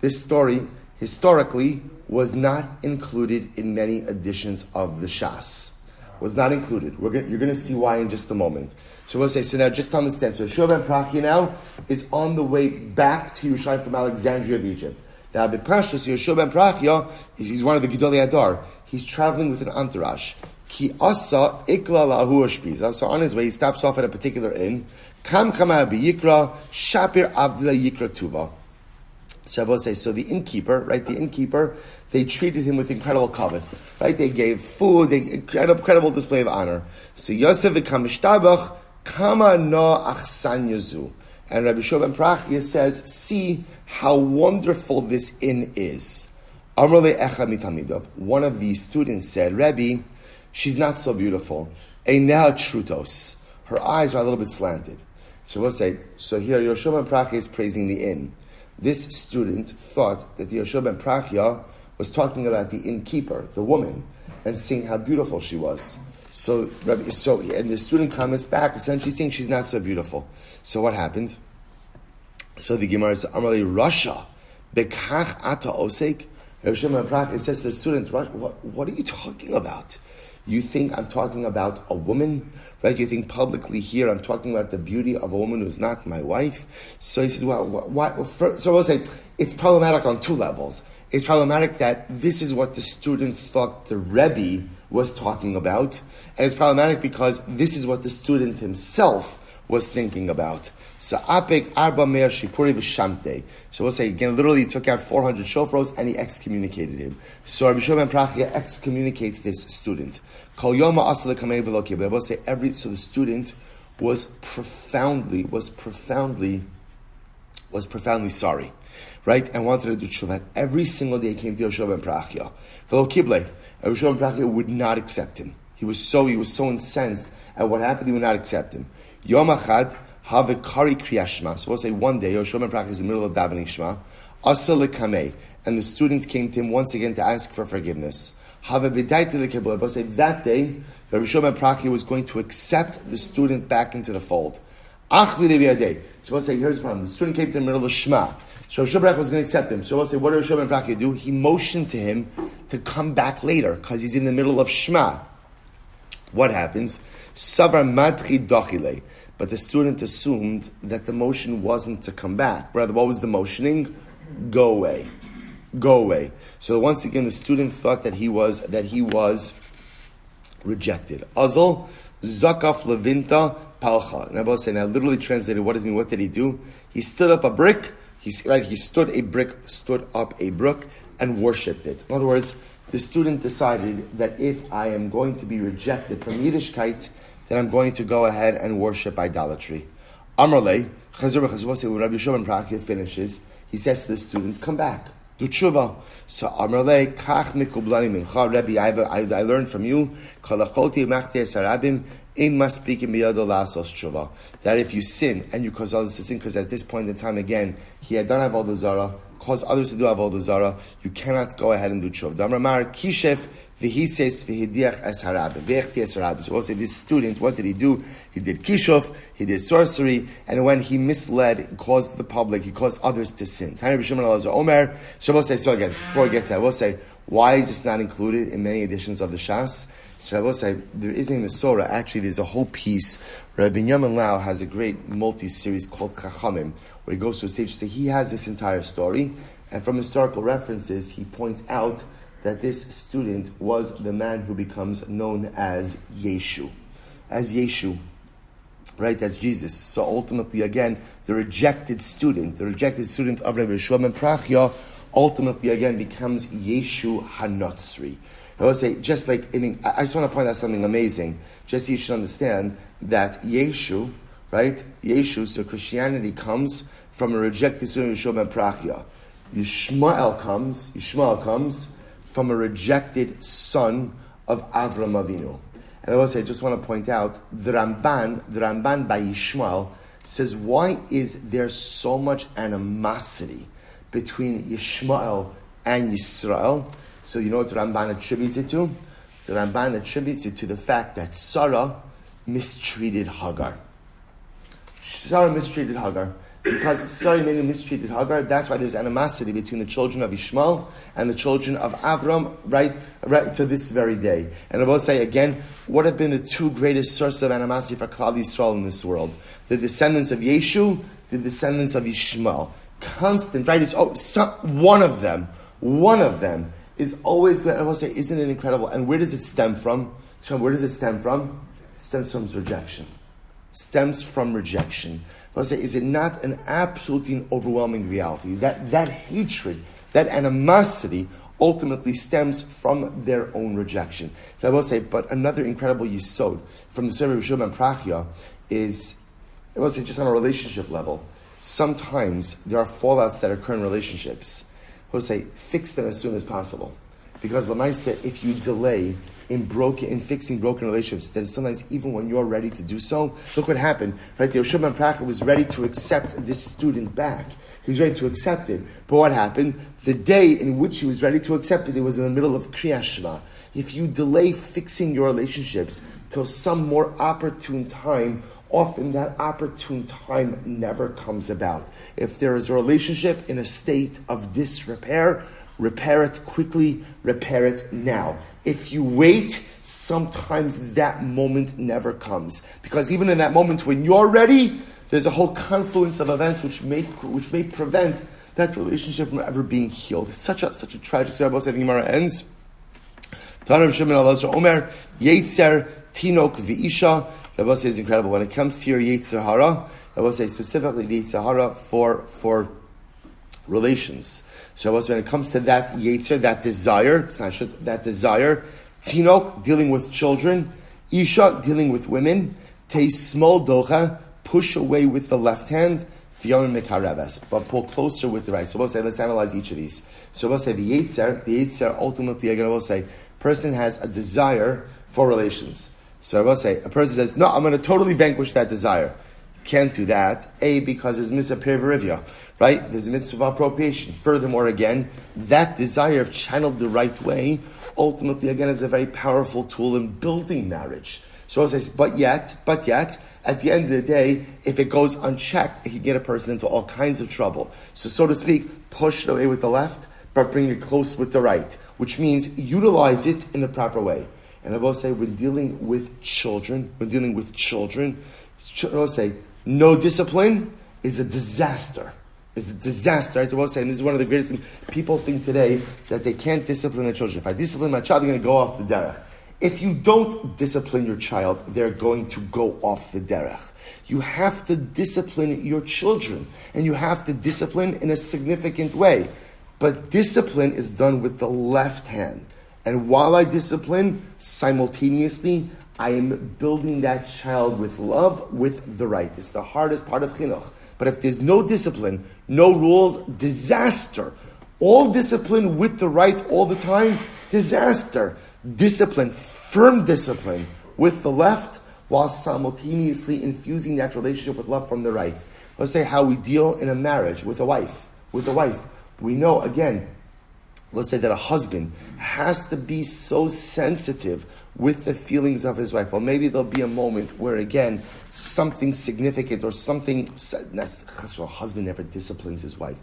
historically, was not included in many editions of the Shas. Was not included. You're going to see why in just a moment. So we'll say, so now just to understand, so Yoshua ben Prachya now is on the way back to Yerushalayim from Alexandria of Egypt. Now, B'Pashtus, Yoshua ben Prachya, he's one of the Gedolei Adar. He's traveling with an entourage. Ki asa ikla lahu shpiza. So on his way, he stops off at a particular inn. Kam kama b'yikra, shapir avdila yikra tuva. So the innkeeper, right? The innkeeper, they treated him with incredible kavod, right? They gave food, incredible display of honor. So Yosef v'kam mishtabach, kama no achsan yazu. And Rabbi Shmuel ben Prachia says, see how wonderful this inn is. Amrle echa mitamidov. One of the students said, Rabbi, she's not so beautiful. Einah trutos. Her eyes are a little bit slanted. So we'll say, so here Yoshua ben Prachia is praising the inn. This student thought that the Yoshua ben Prachia was talking about the innkeeper, the woman, and saying how beautiful she was. And the student comments back, essentially saying she's not so beautiful. So what happened? So the Gemara says, Amarli Rasha, Bekach ata osek. Rabbi Shimon ben Prachia says to the student, what are you talking about? You think I'm talking about a woman? Right? You think publicly here I'm talking about the beauty of a woman who's not my wife? So he says, so we'll say, it's problematic on two levels. It's problematic that this is what the student thought the Rebbe was talking about, and it's problematic because this is what the student himself was thinking about. So apik arba me'er shipuri v'shamte. So we'll say again, literally he took out 400 shofros and he excommunicated him. So Rabbi Shimon ben Prachia excommunicates this student. Kol yoma asla kamei v'lo kibeh. We'll say so the student was profoundly sorry, right? And wanted to do tshuva. Every single day he came to Yoshua ben Prachia. V'lo kibleh. Yoshua ben Prachia would not accept him. He was so incensed at what happened. He would not accept him. Yom achad have a kari kriyashma. So we'll say one day Yoshua ben Prachia is in the middle of davening Shema. Asa lekamei, and the student came to him once again to ask for forgiveness. Have a b'daita lekebel. We'll say that day Rabbi Shimon ben Prachia was going to accept the student back into the fold. Ach v'leviadei. So we'll say here's the problem. The student came to the middle of Shema. So Rabbi Shimon ben Prachia was going to accept him. So we'll say what did Rabbi Shimon ben Prachia do? He motioned to him to come back later because he's in the middle of Shema. What happens? Savar madchi dochile. But the student assumed that the motion wasn't to come back. Rather, what was the motioning? Go away. Go away. So once again, the student thought that he was rejected. Azal, zakaf levinta palcha. And I both say, now literally translated, what does it mean? What did he do? He stood up a brick. He stood up a brook and worshipped it. In other words, the student decided that if I am going to be rejected from Yiddishkeit, then I'm going to go ahead and worship idolatry. Amrlei, when Rabbi Shimon ben Prachia finishes, he says to the student, come back, do tshuva. So Amrlei, kach mikublani mincha, Rabbi, I learned from you, kalachoti machti esarabim, ein maspikim biyado lasos tshuva. That if you sin, and you cause others to sin, because at this point in time, again, he had done avodah zarah, cause others to do avodah zarah, you cannot go ahead and do tshuva. Damramar kishef v'hises v'hidiach es harabim v'echti es harabim. So we'll say this student, what did he do? He did kishuf, he did sorcery, and when he misled, caused the public, he caused others to sin. Tani Rabbi Shimon Elazar Omer. So we'll say, so again, before we get to that, we'll say, why is this not included in many editions of the Shas? So I will say, there is in the Sotah, actually there's a whole piece. Rabbi Binyamin Lau has a great multi-series called Chachamim, where he goes to a stage to say he has this entire story, and from historical references, he points out that this student was the man who becomes known as Yeshu. As Yeshu, right, as Jesus. So ultimately, again, the rejected student of Rabbi Shmuel ben Prachia, ultimately, again, becomes Yeshu HaNotzri. I will say, just like, I just want to point out something amazing, just so you should understand that Yeshu, right, Yeshu, so Christianity comes from a rejected student of Rabbi Shmuel ben Prachia. Yishmael comes from a rejected son of Avram Avinu. And I will say, I just want to point out, the Ramban by Yishmael says, why is there so much animosity between Yishmael and Yisrael? So you know what the Ramban attributes it to? The Ramban attributes it to the fact that Sarah mistreated Hagar. Because Sarah mistreated Hagar, that's why there's animosity between the children of Ishmael and the children of Avram, right to this very day. And I will say again, what have been the two greatest sources of animosity for Klal Yisrael in this world? The descendants of Yeshu, the descendants of Ishmael. Constant, right? It's one of them is always, I will say, isn't it incredible? And where does it stem from? It stems from rejection. stems from rejection. I'll say, is it not an absolutely and overwhelming reality? That hatred, that animosity ultimately stems from their own rejection. And I will say, but another incredible yesod from the Rabbi Shmuel Silber is, I will say, just on a relationship level, sometimes there are fallouts that occur in relationships. I will say, fix them as soon as possible. Because Lamaisa, if you delay in fixing broken relationships, then sometimes even when you're ready to do so, look what happened. Right, the Yoshua Ben was ready to accept this student back. He was ready to accept it. But what happened? The day in which he was ready to accept it, it was in the middle of Kriyas Shema. If you delay fixing your relationships till some more opportune time, often that opportune time never comes about. If there is a relationship in a state of disrepair, repair it quickly, repair it now. If you wait, sometimes that moment never comes. Because even in that moment when you're ready, there's a whole confluence of events which may prevent that relationship from ever being healed. It's such a tragic story. The Gemara ends. Rabbi Shmuel Omer, Yetzer, Tinok, V'isha. Rabbi says incredible. When it comes to your Yetzer Hara, Rabbi says specifically the Yetzer Hara for relations. So when it comes to that Yetzer, that desire, Tinok, dealing with children, Isha, dealing with women, Tei small docha, push away with the left hand, but pull closer with the right. So we'll say, let's analyze each of these. So we'll say the Yetzer ultimately, again, we'll say, person has a desire for relations. So I will say, a person says, no, I'm going to totally vanquish that desire. Can't do that. Because there's mitzvah perivarivya, right? There's a mitzvah of appropriation. Furthermore, again, that desire, if channeled the right way, ultimately, again, is a very powerful tool in building marriage. So I say, but yet, at the end of the day, if it goes unchecked, it can get a person into all kinds of trouble. So to speak, push it away with the left, but bring it close with the right, which means utilize it in the proper way. And I will say, when dealing with children, I will say, no discipline is a disaster. Right? I will say, and this is one of the greatest things. People think today that they can't discipline their children. If I discipline my child, they're going to go off the derech. If you don't discipline your child, they're going to go off the derech. You have to discipline your children, and you have to discipline in a significant way. But discipline is done with the left hand. And while I discipline, simultaneously, I am building that child with love, with the right. It's the hardest part of chinuch. But if there's no discipline, no rules, disaster. All discipline with the right all the time, disaster. Discipline, firm discipline with the left, while simultaneously infusing that relationship with love from the right. Let's say how we deal in a marriage with a wife. We know, again, let's say that a husband has to be so sensitive with the feelings of his wife. Well, maybe there'll be a moment where, again, something significant or something, so a husband never disciplines his wife.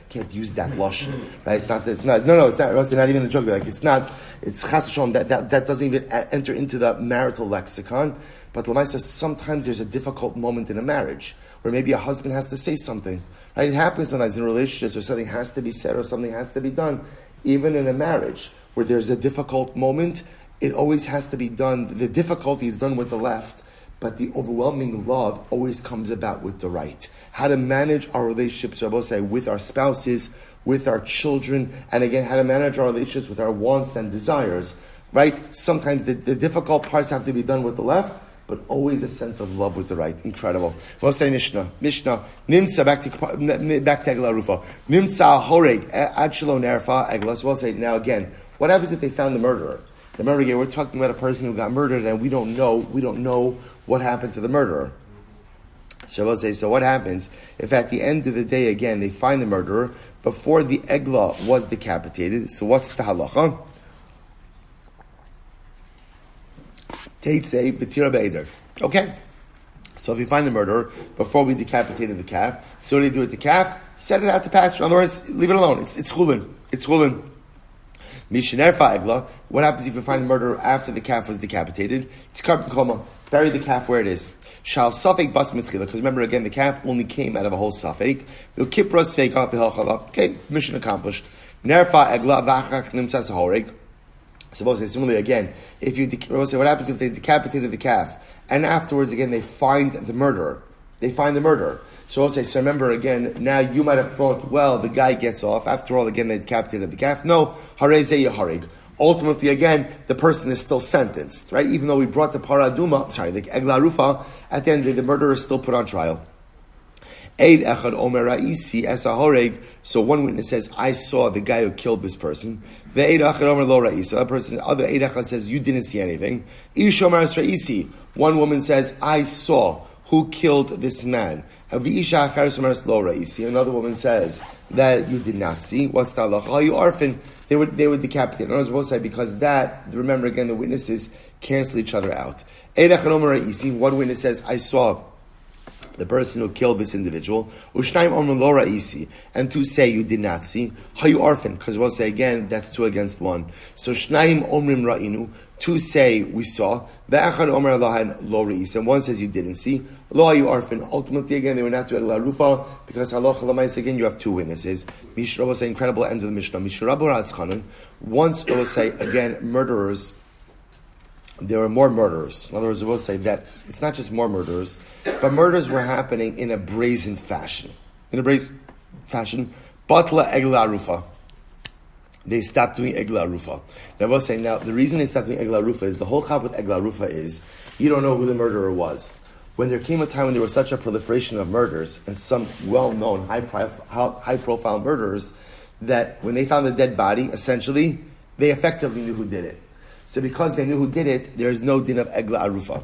Can't use that lashon. Right? It's not even a joke. Like, it's chas v'shalom, that doesn't even enter into the marital lexicon. But Lamai says sometimes there's a difficult moment in a marriage where maybe a husband has to say something. Right? It happens sometimes in relationships where something has to be said or something has to be done. Even in a marriage where there's a difficult moment, it always has to be done. The difficulty is done with the left, but the overwhelming love always comes about with the right. How to manage our relationships, I will say, with our spouses, with our children, and again, how to manage our relationships with our wants and desires. Right? Sometimes the difficult parts have to be done with the left, but always a sense of love with the right. Incredible. We'll say Mishnah. Nimsa, back to Egla Rufa. Nimsa horeg ad shelo nerfa Egla. So we'll say, now again, what happens if they found the murderer? The murderer, we're talking about a person who got murdered and we don't know what happened to the murderer. So we'll say, so what happens if at the end of the day, again, they find the murderer before the Egla was decapitated? So what's the halacha? Okay, so if you find the murderer before we decapitated the calf, so what do you do with the calf? Set it out to pasture. In other words, leave it alone. It's chulin. Mishinerfa egla. What happens if you find the murderer after the calf was decapitated? It's carbon coma. Bury the calf where it is. Shal safek bas mitchila. Because remember again, the calf only came out of a whole safek. V'kipras feika v'helchala. Okay, mission accomplished. Nerfa egla v'achach nimtzas horeg. So we'll say similarly again, we'll say what happens if they decapitated the calf, and afterwards again they find the murderer. So we'll say, so remember again, now you might have thought, well, the guy gets off. After all, again, they decapitated the calf. No, harei yaharig. Ultimately, again, the person is still sentenced, right? Even though we brought the paraduma, the egla rufa, at the end of the day, the murderer is still put on trial. Eid echad omer ra'isi es hahoreg. So one witness says, I saw the guy who killed this person. The eid echad omer lo ra'isi. That person, other eid echad says, you didn't see anything. Ish omer es ra'isi. One woman says, I saw who killed this man. Another woman says that you did not see. What's the halacha? You orphan. They would decapitate. And I was supposed to say, because that, remember again, the witnesses cancel each other out. One witness says, I saw the person who killed this individual. And two say you did not see. Hayu orphan, because we'll say again, that's 2 against 1. So shnaim omrim ra'inu. 2 say we saw. And 1 says you didn't see. Lo hayu orphan. Ultimately, again, they were not to egla rufa, because halacha l'maisa, again, you have 2 witnesses. Mishra will say, incredible end of the Mishnah. Mishra ratzchanan. Once it will say, again, murderers. There were more murderers. In other words, it will say that it's not just more murderers, but murders were happening in a brazen fashion. Batla egla rufa. They stopped doing egla rufa. Now, I will say, now, the reason they stopped doing egla rufa is, the whole chap with egla rufa is, you don't know who the murderer was. When there came a time when there was such a proliferation of murders, and some well-known, high-profile murderers, that when they found the dead body, essentially, they effectively knew who did it. So because they knew who did it, there is no din of egla arufa.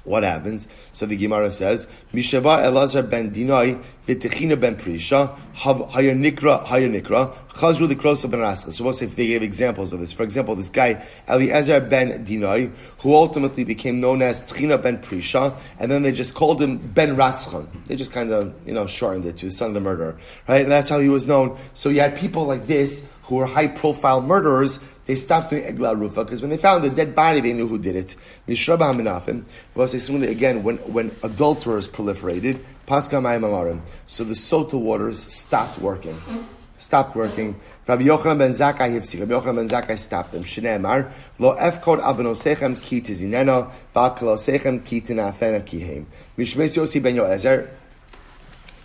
What happens? So the Gemara says, Mishabar Elazar ben Dinoi, V'techina ben Prisha, Hayar Nikra, Chazru Likrosa ben Raska. So we'll say if they gave examples of this. For example, this guy, Eliezer ben Dinoi, who ultimately became known as Techina ben Prisha, and then they just called him Ben Raschan. They just kind of, shortened it to the son of the murderer. Right? And that's how he was known. So you had people like this, who were high-profile murderers. They stopped doing egla rufa, because when they found the dead body, they knew who did it. Mishraba haminafim. We'll say similarly again, when adulterers proliferated, paska mayim amarim. So the Sotah waters stopped working. Rabbi Yochanan ben Zakkai hifsik. Rabbi Yochanan ben Zakkai stopped them. Shnei amar lo efkod abanosechem ki tizinena va'kalosechem ki tinafena kihem. Mishmes Yosi ben Yoezer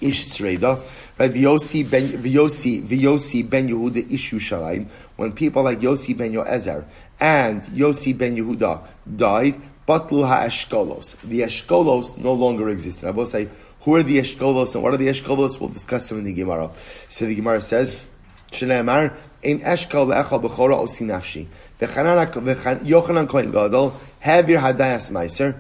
ish tzreida. Right, V'yosi ben Yehuda ish Yushalayim. When people like Yosi ben Yoezer and Yosi ben Yehuda died, batlu ha'eshkolos. The eshkolos no longer exist. And I will say, who are the eshkolos and what are the eshkolos? We'll discuss them in the Gemara. So the Gemara says, Shneimar ein eshkol le'echol b'chora osi nafshi. Yochanan kohen gadol havir hadayas meiser.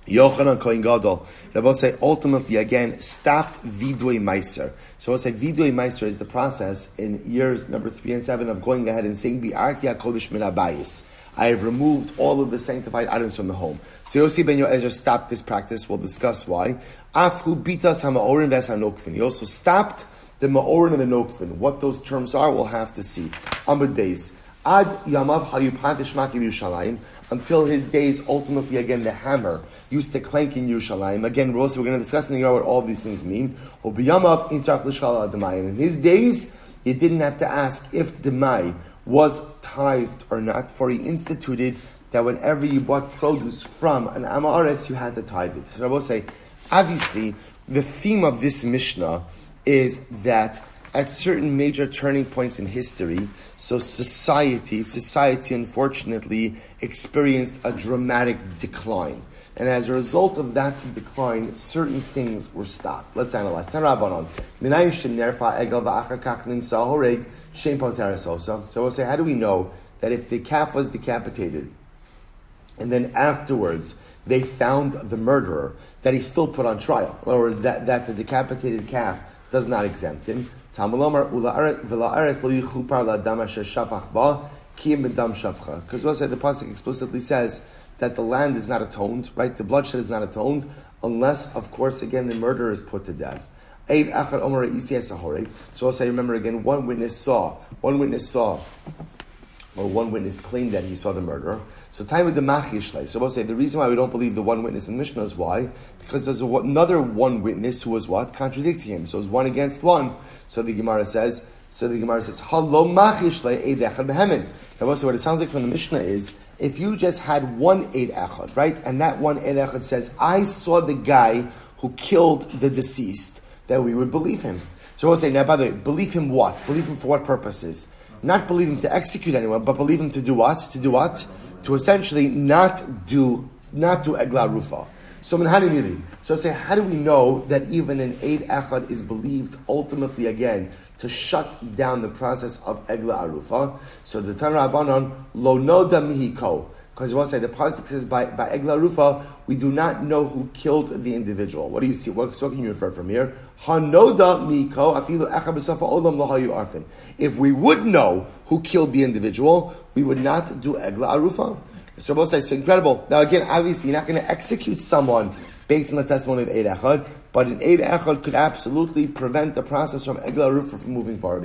Yochanan Kohen Gadol. I will say ultimately again stopped vidui meiser. So I will say vidui meiser is the process in years number 3 and 7 of going ahead and saying bi'arti hakodesh min habayis. I have removed all of the sanctified items from the home. So Yossi ben Yoezer stopped this practice. We'll discuss why. Afhu bitas ha'ma'orin ves ha'nokfin. He also stopped the ma'orin and the nokfin. What those terms are, we'll have to see. Amud Beis. Ad yamav hayupad ishmak Yerushalayim. Until his days, ultimately, again, the hammer used to clank in Yerushalayim. Again, we're going to discuss in the Gemara what all these things mean. In his days, you didn't have to ask if Demai was tithed or not, for he instituted that whenever you bought produce from an Amaretz, you had to tithe it. So I will say, obviously, the theme of this Mishnah is that at certain major turning points in history, so society unfortunately experienced a dramatic decline. And as a result of that decline, certain things were stopped. Let's analyze. So we'll say, how do we know that if the calf was decapitated, and then afterwards they found the murderer, that he's still put on trial? In other words, that the decapitated calf does not exempt him. Because we'll say the pasuk explicitly says that the land is not atoned, right? The bloodshed is not atoned, unless, of course, again, the murderer is put to death. So we'll say, remember again, one witness claimed that he saw the murderer. So time with the machishleis. So we'll say the reason why we don't believe the one witness in Mishnah is why? Because there's another one witness who was what? Contradicting him. So it's 1 against 1. So the Gemara says, So the Gemara says, Halo machish le'ed echad behemen. Now, so what it sounds like from the Mishnah is, if you just had one eid echad, right, and that one eid echad says, I saw the guy who killed the deceased, then we would believe him. So we'll say, now by the way, believe him what? Believe him for what purposes? Not believe him to execute anyone, but believe him to do what? To do what? To essentially not do egla rufa. So So say, how do we know that even an eid echad is believed ultimately again to shut down the process of egla arufa? So the Tanra Abanon lo noda mihiko, because we'll say the pasuk says by egla arufa we do not know who killed the individual. What do you see? What can you infer from here? Hanoda mihiko afilu echad b'safa olam lahayu arfin. If we would know who killed the individual, we would not do egla arufa. So both say it's incredible. Now again, obviously you're not going to execute someone based on the testimony of Eid Echad, but an Eid Echad could absolutely prevent the process from Egla Rufa from moving forward.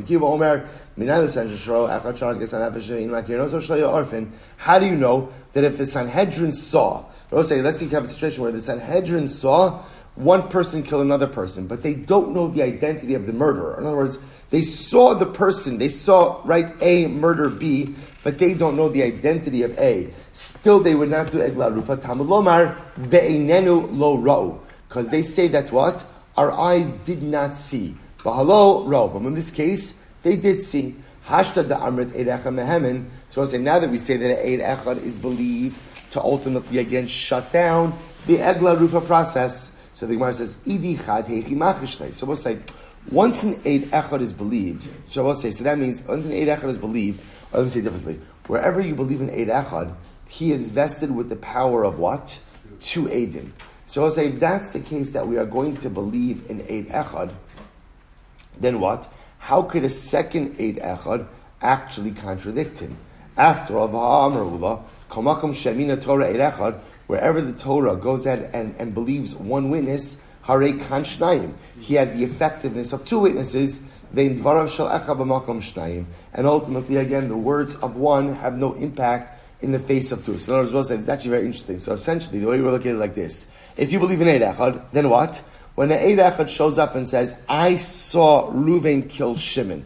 How do you know that if the Sanhedrin saw, let's say you have a situation where the Sanhedrin saw one person kill another person, but they don't know the identity of the murderer. In other words, they saw the person, they saw, right, A murder B, but they don't know the identity of A. Still, they would not do Egla Rufa. Talmud Lomar ve'einenu lo ra'u. Because they say that what? Our eyes did not see. Bahalo ra'u. But in this case, they did see. Hashta da'amrit eid echad mehemen. So I'll say, now that we say that Eid Echad is believed to ultimately again shut down the Egla Rufa process. So the Gemara says, Idi chad heichi machishlei. So we'll say, once an Eid Echad is believed, so we'll say, so that means once an Eid Echad is believed, or let me say it differently, wherever you believe in Eid Echad, he is vested with the power of what? Two Eidim. So I'll say, if that's the case that we are going to believe in Eid Echad, then what? How could a second Eid Echad actually contradict him? After all, Kamakom Shemina Torah Eid Echad, wherever the Torah goes ahead and believes one witness, Hare Kan Shnayim, he has the effectiveness of two witnesses, Vein Dvarav Shel Echad B'makom Shnayim, and ultimately, again, the words of one have no impact in the face of two. So in other words, we'll say, it's actually very interesting. So essentially, the way we're looking at it like this. If you believe in Eid Echad, then what? When the Eid Echad shows up and says, I saw Reuven kill Shimon.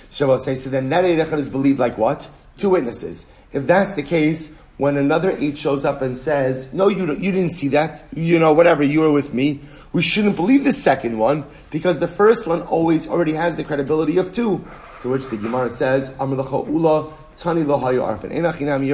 So we'll say, so then that Eid Echad is believed like what? Two witnesses. If that's the case, when another Eid shows up and says, no, you didn't see that, whatever, you were with me, we shouldn't believe the second one, because the first one already has the credibility of two. To which the Gemara says, Amar Lacha Ula, Tani Lo Hayu Arfin. Einachinam,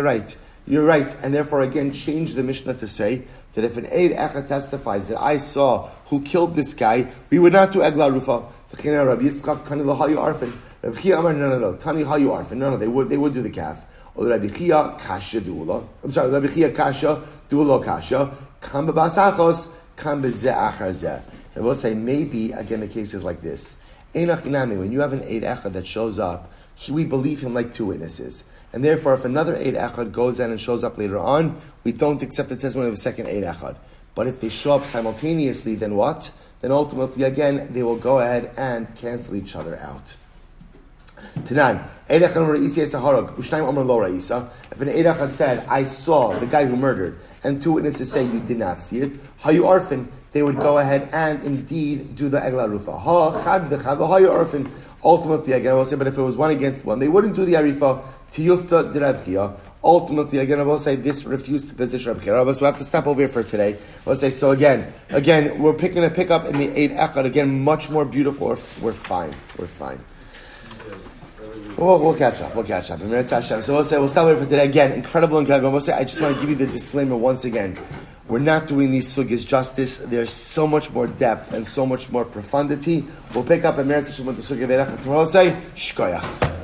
you're right. And therefore, again, change the Mishnah to say that if an Eid Echad testifies that I saw who killed this guy, we would not do Egla Rufa. V'china Rabbi Yitzchak, Tani Lo Hayu Arfin. Rabbi Chia Amar, no, Tani Hayu Arfin. No, they would do the calf. Or Rabbi Chia Kasha Duula. I'm sorry, Rabbi Chia Kasha, Duula Kasha. Kam B'Basachos, Kam B'Zeh Achar Zeh. And we'll say, maybe, again, the case is like this. Einachinami, when you have an Eid Echad that shows up, we believe him like two witnesses. And therefore, if another Eid Echad goes in and shows up later on, we don't accept the testimony of the second Eid Echad. But if they show up simultaneously, then what? Then ultimately, again, they will go ahead and cancel each other out. Tanan, Eid Echad Amar Isi Saharag, Ushnaim Amar Lo Ra'isa. If an Eid Echad said, I saw the guy who murdered, and two witnesses say you did not see it, Hayu Arfin, they would go ahead and indeed do the Egla Rufa. Ha Chad V'Chad Hayu Arfin. Ultimately, again, I will say, but if it was one against one, they wouldn't do the Arifa. Tiyufta D'Rabchia. Ultimately, again, I will say this refused the position of Rabbi Chia. So we have to stop over here for today. I will say, so again, we're picking a pickup in the Eid Echad. Again, much more beautiful. We're fine. We'll catch up. So we'll say, we'll stop over for today. Again, incredible. I will say, I just want to give you the disclaimer once again. We're not doing these sugyas justice. There's so much more depth and so much more profundity. We'll pick up a Meretz Hashem with the sugya of Eid Echad tomorrow. Say, Shkoyach.